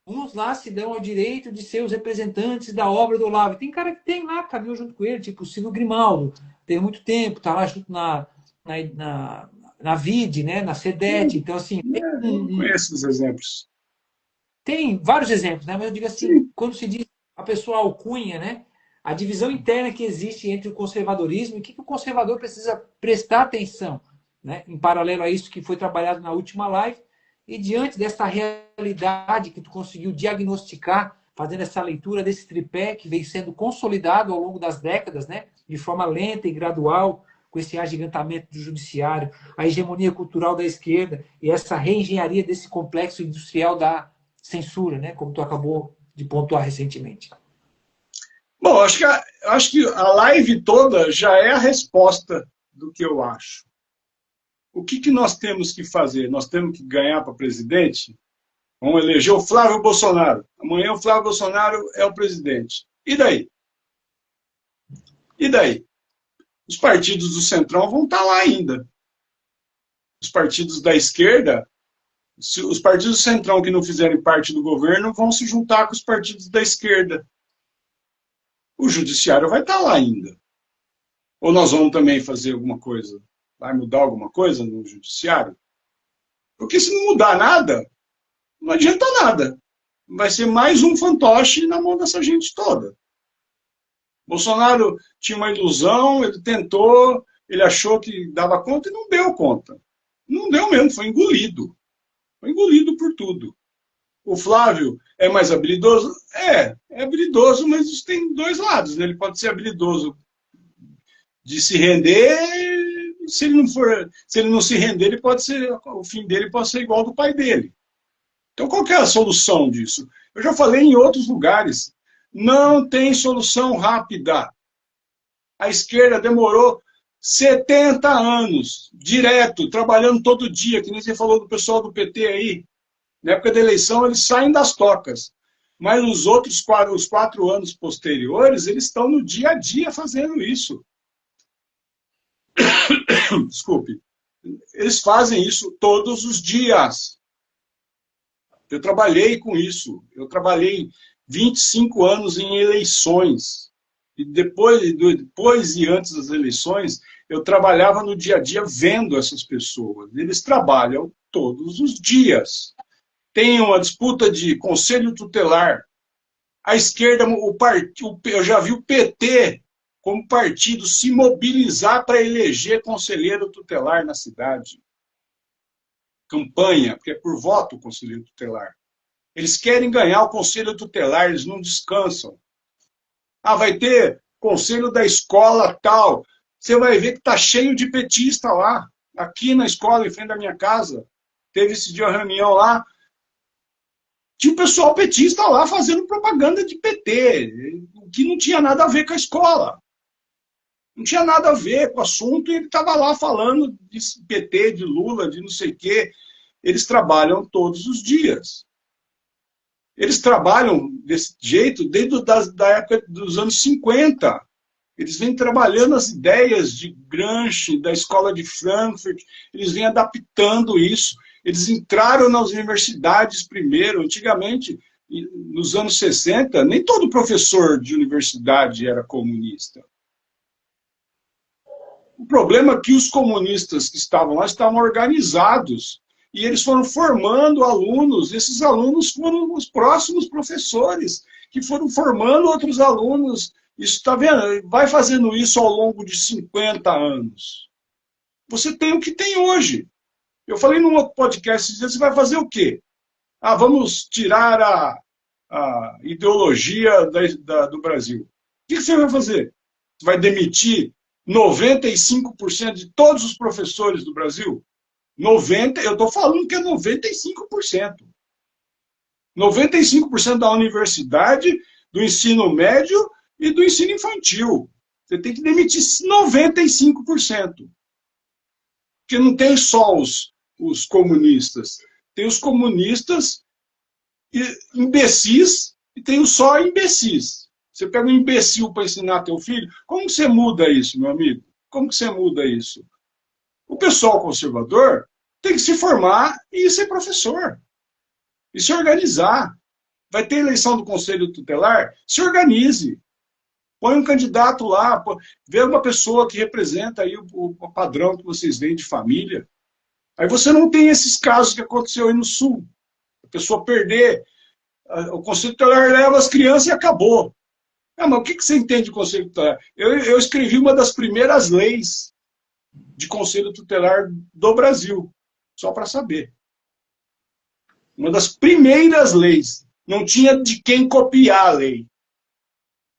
Uns lá se dão ao direito de ser os representantes da obra do Olavo. Tem cara que tem lá, caminhou junto com ele, tipo o Silvio Grimaldo, teve muito tempo, está lá junto na VID, né, na SEDET. Então, assim, Eu conheço os exemplos. tem vários exemplos, né? Mas eu digo assim, Sim. quando se diz a pessoa alcunha, né? A divisão interna que existe entre o conservadorismo e o que o conservador precisa prestar atenção, né? Em paralelo a isso que foi trabalhado na última live, e diante dessa realidade que tu conseguiu diagnosticar, fazendo essa leitura desse tripé que vem sendo consolidado ao longo das décadas, né? De forma lenta e gradual, com esse agigantamento do judiciário, a hegemonia cultural da esquerda e essa reengenharia desse complexo industrial da censura, né? Como tu acabou de pontuar recentemente. Bom, acho que a live toda já é a resposta do que eu acho. O que nós temos que fazer? Nós temos que ganhar para presidente? Vamos eleger o Flávio Bolsonaro. Amanhã o Flávio Bolsonaro é o presidente. E daí? E daí? Os partidos do Centrão vão estar lá ainda. Os partidos da esquerda, os partidos do Centrão que não fizerem parte do governo vão se juntar com os partidos da esquerda. O judiciário vai estar lá ainda. Ou nós vamos também fazer alguma coisa? Vai mudar alguma coisa no judiciário? Porque se não mudar nada, não adianta nada. Vai ser mais um fantoche na mão dessa gente toda. Bolsonaro tinha uma ilusão, ele tentou, ele achou que dava conta e não deu conta. Não deu mesmo, foi engolido. Foi engolido por tudo. O Flávio é mais habilidoso? É habilidoso, mas isso tem dois lados. Né? Ele pode ser habilidoso de se render, se ele não se render, ele pode ser, o fim dele pode ser igual ao do pai dele. Então, qual que é a solução disso? Eu já falei em outros lugares. Não tem solução rápida. A esquerda demorou 70 anos, direto, trabalhando todo dia, que nem você falou do pessoal do PT aí. Na época da eleição, eles saem das tocas. Mas os outros os 4 anos posteriores, eles estão no dia a dia fazendo isso. Desculpe. Eles fazem isso todos os dias. Eu trabalhei com isso. Eu trabalhei 25 anos em eleições. E depois e antes das eleições, eu trabalhava no dia a dia vendo essas pessoas. Eles trabalham todos os dias. Tem uma disputa de conselho tutelar. A esquerda, eu já vi o PT como partido se mobilizar para eleger conselheiro tutelar na cidade. Campanha, porque é por voto o conselheiro tutelar. Eles querem ganhar o conselho tutelar, eles não descansam. Ah, vai ter conselho da escola tal. Você vai ver que está cheio de petista lá. Aqui na escola, em frente da minha casa, teve esse dia uma reunião lá. Tinha o pessoal petista lá fazendo propaganda de PT, que não tinha nada a ver com a escola. Não tinha nada a ver com o assunto, e ele estava lá falando de PT, de Lula, de não sei o quê. Eles trabalham todos os dias. Eles trabalham desse jeito desde da época dos anos 50. Eles vêm trabalhando as ideias de Gramsci, da escola de Frankfurt, eles vêm adaptando isso. Eles entraram nas universidades primeiro. Antigamente, nos anos 60, nem todo professor de universidade era comunista. O problema é que os comunistas que estavam lá estavam organizados. E eles foram formando alunos, esses alunos foram os próximos professores, que foram formando outros alunos. Isso, está vendo? Vai fazendo isso ao longo de 50 anos. Você tem o que tem hoje. Eu falei num outro podcast, você vai fazer o quê? Ah, vamos tirar a ideologia do Brasil. O que você vai fazer? Você vai demitir 95% de todos os professores do Brasil? 90%, eu estou falando que é 95%. 95% da universidade, do ensino médio e do ensino infantil. Você tem que demitir 95%. Porque não tem só os comunistas. Tem os comunistas imbecis e tem os só imbecis. Você pega um imbecil para ensinar teu filho, como que você muda isso, meu amigo? Como que você muda isso? O pessoal conservador tem que se formar e ser professor. E se organizar. Vai ter eleição do Conselho Tutelar? Se organize. Põe um candidato lá, vê uma pessoa que representa aí o padrão que vocês veem de família. Aí você não tem esses casos que aconteceu aí no Sul. A pessoa perder, o Conselho Tutelar leva as crianças e acabou. Ah, mas o que você entende de Conselho Tutelar? Eu escrevi uma das primeiras leis de Conselho Tutelar do Brasil, só para saber. Uma das primeiras leis. Não tinha de quem copiar a lei.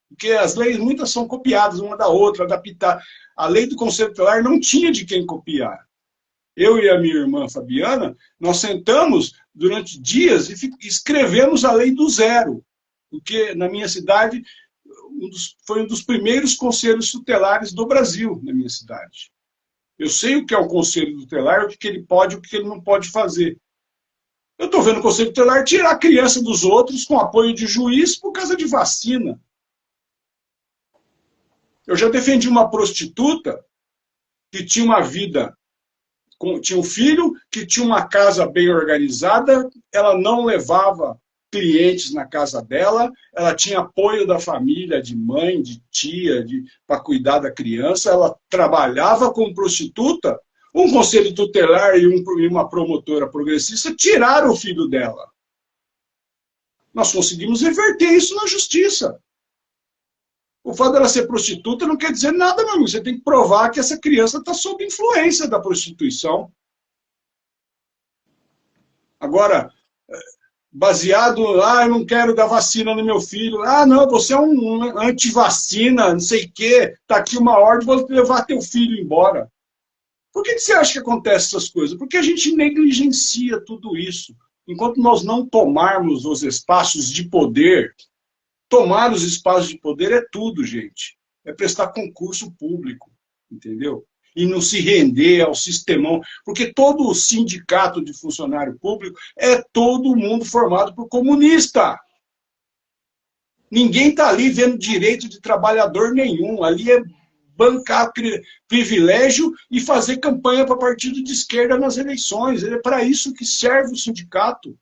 Porque as leis, muitas são copiadas uma da outra, adaptadas. A lei do Conselho Tutelar não tinha de quem copiar. Eu e a minha irmã Fabiana, nós sentamos durante dias e escrevemos a lei do zero. Porque na minha cidade foi um dos primeiros conselhos tutelares do Brasil, na minha cidade. Eu sei o que é o conselho tutelar, o que ele pode e o que ele não pode fazer. Eu estou vendo o conselho tutelar tirar a criança dos outros com apoio de juiz por causa de vacina. Eu já defendi uma prostituta que tinha uma vida, tinha um filho, que tinha uma casa bem organizada, ela não levava clientes na casa dela, ela tinha apoio da família, de mãe, de tia, para cuidar da criança, ela trabalhava como prostituta, um conselho tutelar e uma promotora progressista tiraram o filho dela. Nós conseguimos reverter isso na justiça. O fato dela ser prostituta não quer dizer nada, meu amigo. Você tem que provar que essa criança está sob influência da prostituição. Agora, baseado, eu não quero dar vacina no meu filho. Ah, não, você é um antivacina, não sei o quê. Está aqui uma ordem, vou levar teu filho embora. Por que você acha que acontece essas coisas? Porque a gente negligencia tudo isso. Enquanto nós não tomarmos os espaços de poder, tomar os espaços de poder é tudo, gente. É prestar concurso público, entendeu? E não se render ao sistemão. Porque todo o sindicato de funcionário público é todo mundo formado por comunista. Ninguém está ali vendo direito de trabalhador nenhum. Ali é bancar privilégio e fazer campanha para partido de esquerda nas eleições. É para isso que serve o sindicato.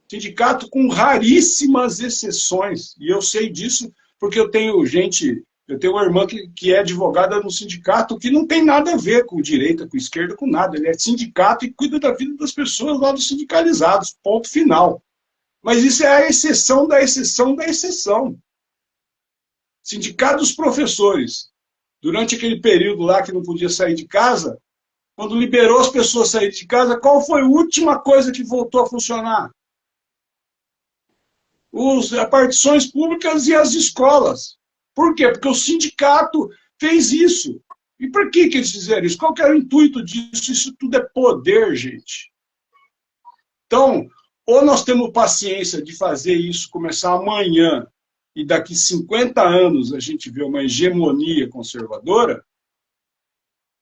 Sindicato com raríssimas exceções. E eu sei disso porque eu tenho uma irmã que é advogada no sindicato, que não tem nada a ver com direita, com esquerda, com nada. Ele é sindicato e cuida da vida das pessoas lá dos sindicalizados. Ponto final. Mas isso é a exceção da exceção da exceção. Sindicato dos professores, durante aquele período lá que não podia sair de casa, quando liberou as pessoas a sair de casa, qual foi a última coisa que voltou a funcionar? As repartições públicas e as escolas. Por quê? Porque o sindicato fez isso. E por que eles fizeram isso? Qual que era o intuito disso? Isso tudo é poder, gente. Então, ou nós temos paciência de fazer isso começar amanhã, e daqui 50 anos a gente vê uma hegemonia conservadora,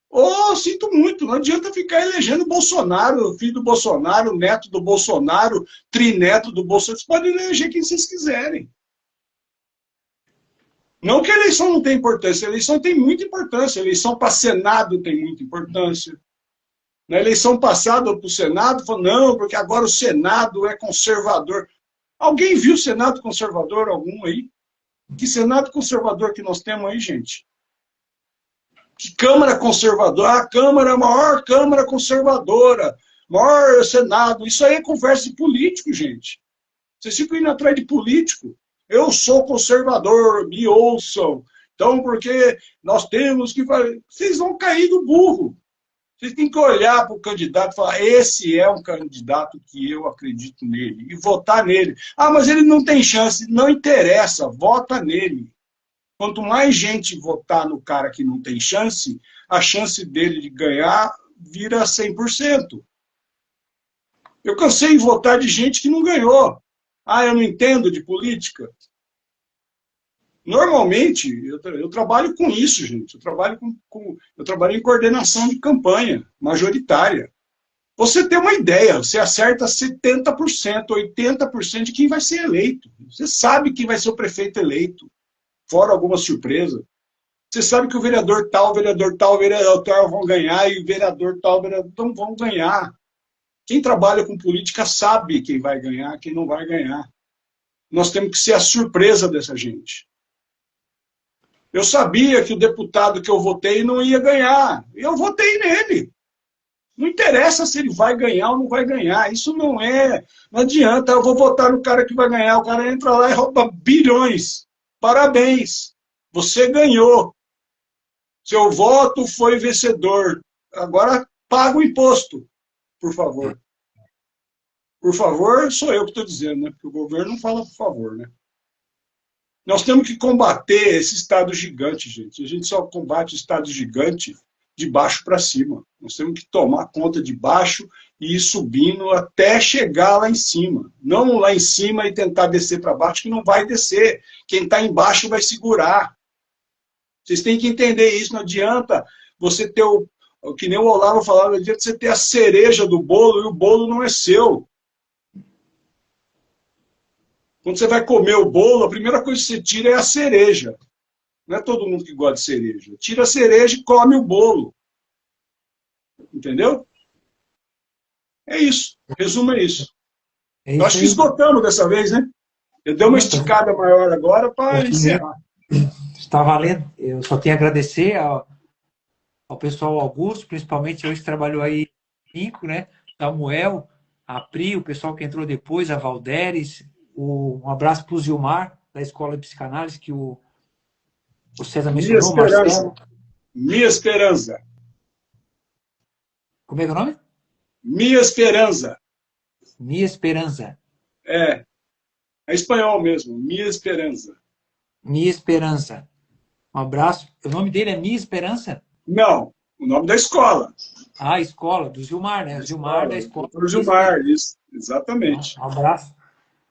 ou, sinto muito, não adianta ficar elegendo Bolsonaro, filho do Bolsonaro, neto do Bolsonaro, trineto do Bolsonaro. Vocês podem eleger quem vocês quiserem. Não que a eleição não tenha importância, a eleição tem muita importância. A eleição para Senado tem muita importância. Na eleição passada para o Senado, falou, não, porque agora o Senado é conservador. Alguém viu Senado conservador algum aí? Que Senado conservador que nós temos aí, gente? Que Câmara conservadora? A Câmara, a maior Câmara conservadora, maior Senado. Isso aí é conversa de político, gente. Vocês ficam indo atrás de político. Eu sou conservador, me ouçam. Então, porque nós temos que fazer... Vocês vão cair do burro. Vocês têm que olhar para o candidato e falar, esse é um candidato que eu acredito nele, e votar nele. Ah, mas ele não tem chance. Não interessa, vota nele. Quanto mais gente votar no cara que não tem chance, a chance dele de ganhar vira 100%. Eu cansei de votar de gente que não ganhou. Ah, eu não entendo de política. Normalmente, eu trabalho com isso, gente. Eu trabalho em coordenação de campanha majoritária. Você tem uma ideia, você acerta 70%, 80% de quem vai ser eleito. Você sabe quem vai ser o prefeito eleito, fora alguma surpresa. Você sabe que o vereador tal, vereador tal vão ganhar e o vereador tal, vereador não vão ganhar. Quem trabalha com política sabe quem vai ganhar, quem não vai ganhar. Nós temos que ser a surpresa dessa gente. Eu sabia que o deputado que eu votei não ia ganhar. Eu votei nele. Não interessa se ele vai ganhar ou não vai ganhar. Isso não é... Não adianta, eu vou votar no cara que vai ganhar. O cara entra lá e rouba bilhões. Parabéns. Você ganhou. Seu voto foi vencedor. Agora paga o imposto, por favor. Por favor, sou eu que estou dizendo, né? Porque o governo não fala por favor, né? Nós temos que combater esse Estado gigante, gente. A gente só combate o Estado gigante de baixo para cima. Nós temos que tomar conta de baixo e ir subindo até chegar lá em cima. Não lá em cima e tentar descer para baixo, que não vai descer. Quem está embaixo vai segurar. Vocês têm que entender isso. Não adianta você ter o que nem o Olavo falava, não adianta você ter a cereja do bolo e o bolo não é seu. Quando você vai comer o bolo, a primeira coisa que você tira é a cereja. Não é todo mundo que gosta de cereja. Tira a cereja e come o bolo. Entendeu? É isso. Resumo é isso. Eu acho que esgotamos dessa vez, né? Eu dei uma esticada maior agora para encerrar. Está valendo. Eu só tenho a agradecer ao pessoal Augusto, principalmente hoje que trabalhou aí 5, né? Samuel, a Pri, o pessoal que entrou depois, a Valderes. Um abraço para o Zilmar, da Escola de Psicanálise, que o César mencionou, Marcelo. Minha Esperança. Como é que é o nome? Minha Esperança. Minha Esperança. É espanhol mesmo, Minha Esperança. Minha Esperança. Um abraço. O nome dele é Minha Esperança? Não, o nome da escola. Ah, a escola, do Zilmar, né? Zilmar da escola. Do Zilmar, isso, exatamente. Um abraço.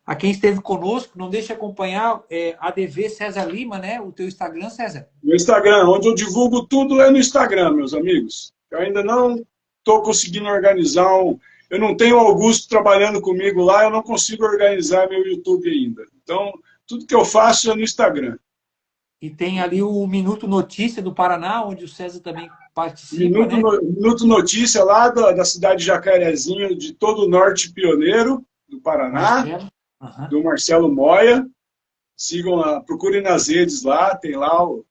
A quem esteve conosco, não deixe de acompanhar ADV César Lima, né? O teu Instagram, César. Meu Instagram, onde eu divulgo tudo é no Instagram, meus amigos. Eu ainda não estou conseguindo organizar Eu não tenho Augusto trabalhando comigo lá, eu não consigo organizar meu YouTube ainda. Então, tudo que eu faço é no Instagram. E tem ali o Minuto Notícia do Paraná, onde o César também participa, Minuto Notícia lá da cidade de Jacarezinho, de todo o norte pioneiro do Paraná. Do Marcelo Moya. Sigam lá, procurem nas redes lá, tem lá o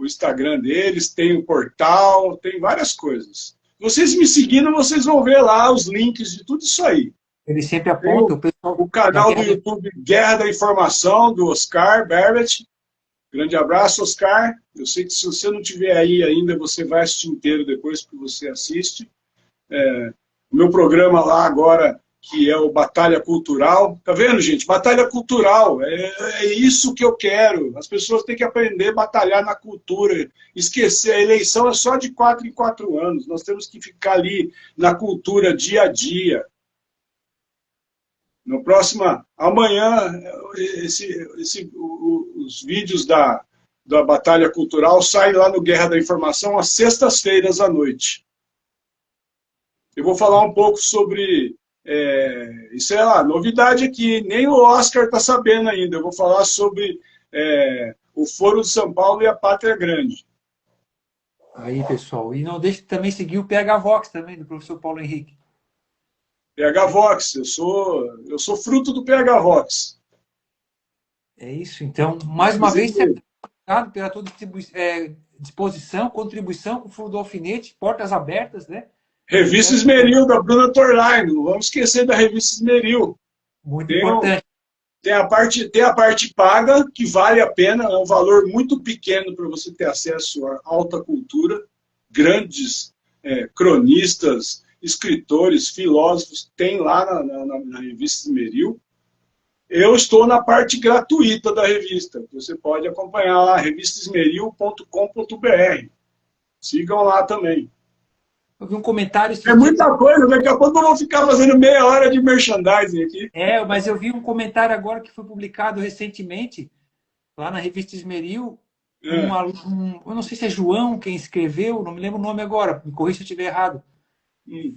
Instagram deles, tem o portal, tem várias coisas. Vocês me seguindo, vocês vão ver lá os links de tudo isso aí. Ele sempre aponta o canal do YouTube Guerra da Informação, do Oscar Berbet. Grande abraço, Oscar. Eu sei que se você não estiver aí ainda, você vai assistir inteiro depois que você assiste. O meu programa lá agora, que é o Batalha Cultural. Tá vendo, gente? Batalha Cultural. É isso que eu quero. As pessoas têm que aprender a batalhar na cultura. Esquecer, a eleição é só de 4 em 4 anos. Nós temos que ficar ali na cultura dia a dia. No próximo, amanhã, os vídeos da Batalha Cultural saem lá no Guerra da Informação às sextas-feiras à noite. Eu vou falar um pouco sobre... isso é a novidade aqui, nem o Oscar está sabendo ainda. Eu vou falar sobre o Foro de São Paulo e a Pátria Grande. Aí, pessoal. E não deixe de também seguir o PH Vox também, do professor Paulo Henrique. PH Vox, eu sou fruto do PH Vox. É isso, então, mais uma vez, obrigado pela tua disposição, contribuição com o fundo do alfinete, portas abertas, né? Revista Esmeril, da Bruna Torlai, não vamos esquecer da revista Esmeril. Muito importante. Tem a parte paga, que vale a pena, é um valor muito pequeno para você ter acesso à alta cultura, grandes cronistas, escritores, filósofos, tem lá na revista Esmeril. Eu estou na parte gratuita da revista, você pode acompanhar lá, revistaesmeril.com.br. Sigam lá também. Eu vi um comentário... É muita coisa, daqui a pouco eu vou ficar fazendo meia hora de merchandising aqui. Mas eu vi um comentário agora que foi publicado recentemente, lá na revista Esmeril, eu não sei se é João quem escreveu, não me lembro o nome agora, me corrija se eu estiver errado,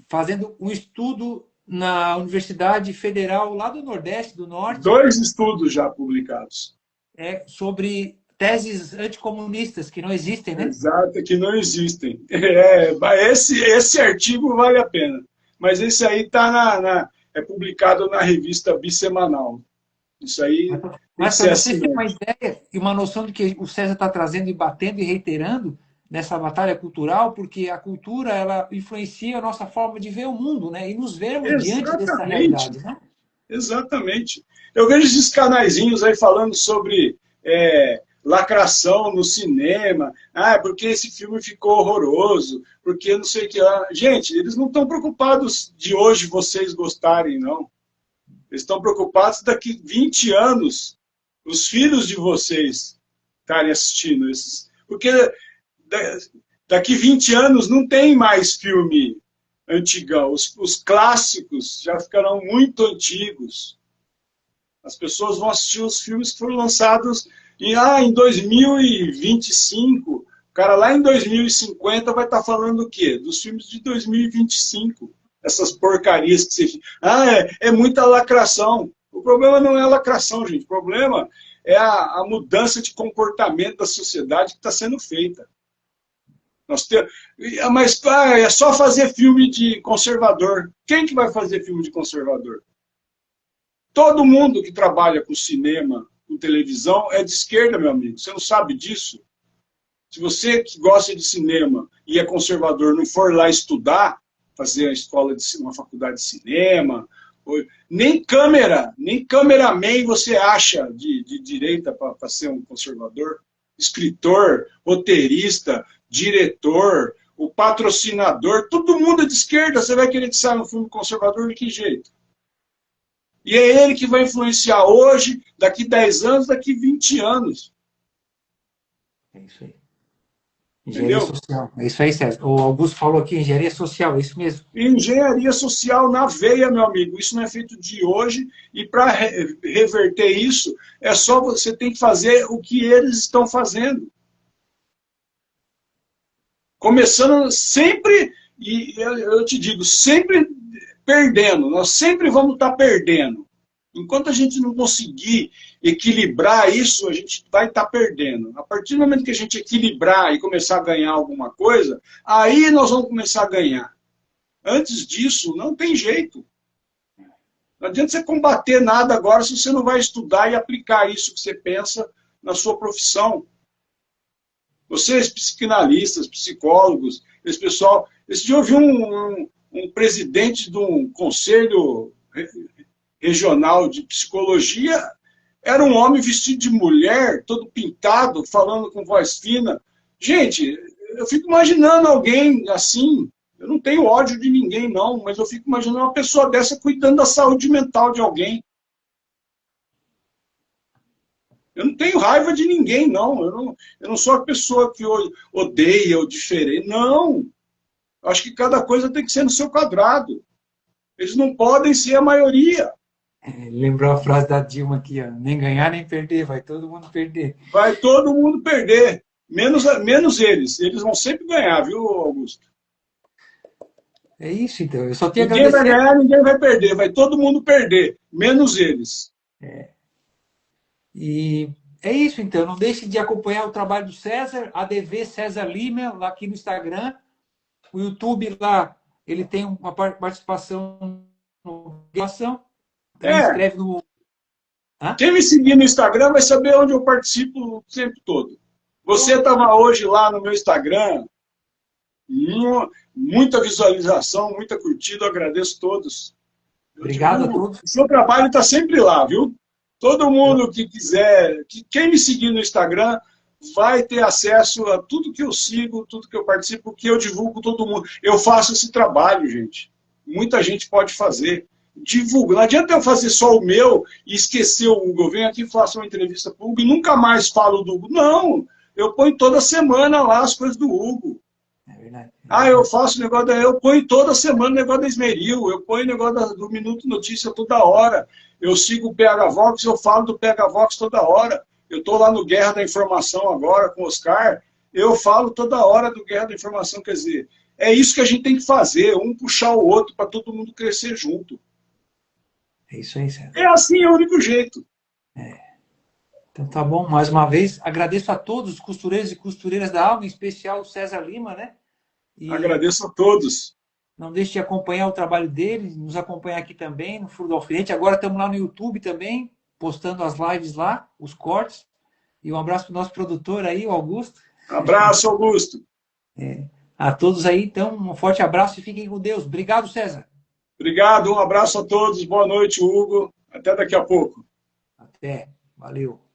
fazendo um estudo na Universidade Federal lá do Nordeste, do Norte. 2 estudos já publicados. Sobre teses anticomunistas que não existem, né? Exato, que não existem. Esse artigo vale a pena. Mas esse aí é publicado na revista Bissemanal. Isso aí... Mas para vocês terem uma ideia e uma noção do que o César está trazendo e batendo e reiterando nessa batalha cultural, porque a cultura ela influencia a nossa forma de ver o mundo, né? E nos vermos diante dessa realidade, né? Exatamente. Eu vejo esses canaizinhos aí falando sobre lacração no cinema, porque esse filme ficou horroroso, porque não sei o que lá. Gente, eles não estão preocupados de hoje vocês gostarem, não. Eles estão preocupados daqui 20 anos, os filhos de vocês estarem assistindo esses. Porque daqui 20 anos não tem mais filme antigão. Os clássicos já ficarão muito antigos. As pessoas vão assistir os filmes que foram lançados em 2025. O cara lá em 2050 vai estar falando o quê? Dos filmes de 2025. Essas porcarias que você... é muita lacração. O problema não é a lacração, gente. O problema é a mudança de comportamento da sociedade que está sendo feita. Mas é só fazer filme de conservador. Quem que vai fazer filme de conservador? Todo mundo que trabalha com cinema, com televisão, é de esquerda, meu amigo. Você não sabe disso? Se você que gosta de cinema e é conservador não for lá estudar, fazer uma faculdade de cinema, nem cameraman você acha de direita para ser um conservador. Escritor, roteirista, diretor, o patrocinador, todo mundo é de esquerda. Você vai querer que saia um filme conservador de que jeito? E é ele que vai influenciar hoje, daqui 10 anos, daqui 20 anos. É isso aí. Engenharia social. É isso aí, César. O Augusto falou aqui, engenharia social, é isso mesmo. Engenharia social na veia, meu amigo. Isso não é feito de hoje. E para reverter isso, é só você tem que fazer o que eles estão fazendo. Começando sempre, e eu te digo, sempre perdendo. Nós sempre vamos estar perdendo. Enquanto a gente não conseguir equilibrar isso, a gente vai estar perdendo. A partir do momento que a gente equilibrar e começar a ganhar alguma coisa, aí nós vamos começar a ganhar. Antes disso, não tem jeito. Não adianta você combater nada agora se você não vai estudar e aplicar isso que você pensa na sua profissão. Vocês, psicanalistas, psicólogos, esse pessoal... Esse dia eu vi um presidente de um conselho regional de psicologia, era um homem vestido de mulher, todo pintado, falando com voz fina. Gente, eu fico imaginando alguém assim, eu não tenho ódio de ninguém não, mas eu fico imaginando uma pessoa dessa cuidando da saúde mental de alguém. Eu não tenho raiva de ninguém, não. Eu não sou a pessoa que odeia ou diferente. Não. Eu acho que cada coisa tem que ser no seu quadrado. Eles não podem ser a maioria. Lembrou a frase da Dilma aqui, ó. Nem ganhar, nem perder. Vai todo mundo perder. Vai todo mundo perder. Menos eles. Eles vão sempre ganhar, viu, Augusto? É isso, então. Eu só tenho a agradecer. Ninguém vai ganhar, ninguém vai perder. Vai todo mundo perder. Menos eles. E é isso, então. Não deixe de acompanhar o trabalho do César, ADV César Lima, lá aqui no Instagram. O YouTube lá, ele tem uma participação no gravação. Escreve no... Quem me seguir no Instagram vai saber onde eu participo o tempo todo. Você estava hoje lá no meu Instagram, muita visualização, muita curtida, eu agradeço todos. Obrigado a todos. O seu trabalho está sempre lá, viu? Todo mundo que quiser, quem me seguir no Instagram, vai ter acesso a tudo que eu sigo, tudo que eu participo, que eu divulgo todo mundo. Eu faço esse trabalho, gente. Muita gente pode fazer. Divulga. Não adianta eu fazer só o meu e esquecer o Hugo. Eu venho aqui e faço uma entrevista para o Hugo e nunca mais falo do Hugo. Não, eu ponho toda semana lá as coisas do Hugo. É verdade. Eu faço o negócio eu ponho toda semana o negócio da Esmeril, eu ponho o negócio do Minuto Notícia toda hora. Eu sigo o PH Vox, eu falo do PH Vox toda hora. Eu estou lá no Guerra da Informação agora com o Oscar, eu falo toda hora do Guerra da Informação, quer dizer, é isso que a gente tem que fazer, um puxar o outro para todo mundo crescer junto. É isso aí, César. É assim, é o único jeito. Então tá bom, mais uma vez, agradeço a todos os costureiros e costureiras da alma, em especial o César Lima, né? E agradeço a todos. não deixe de acompanhar o trabalho dele, nos acompanhar aqui também, no Furo do Alfinete. Agora estamos lá no YouTube também, postando as lives lá, os cortes. E um abraço para o nosso produtor aí, o Augusto. Abraço, Augusto. A todos aí, então, um forte abraço e fiquem com Deus. Obrigado, César. Obrigado, um abraço a todos. Boa noite, Hugo. Até daqui a pouco. Até. Valeu.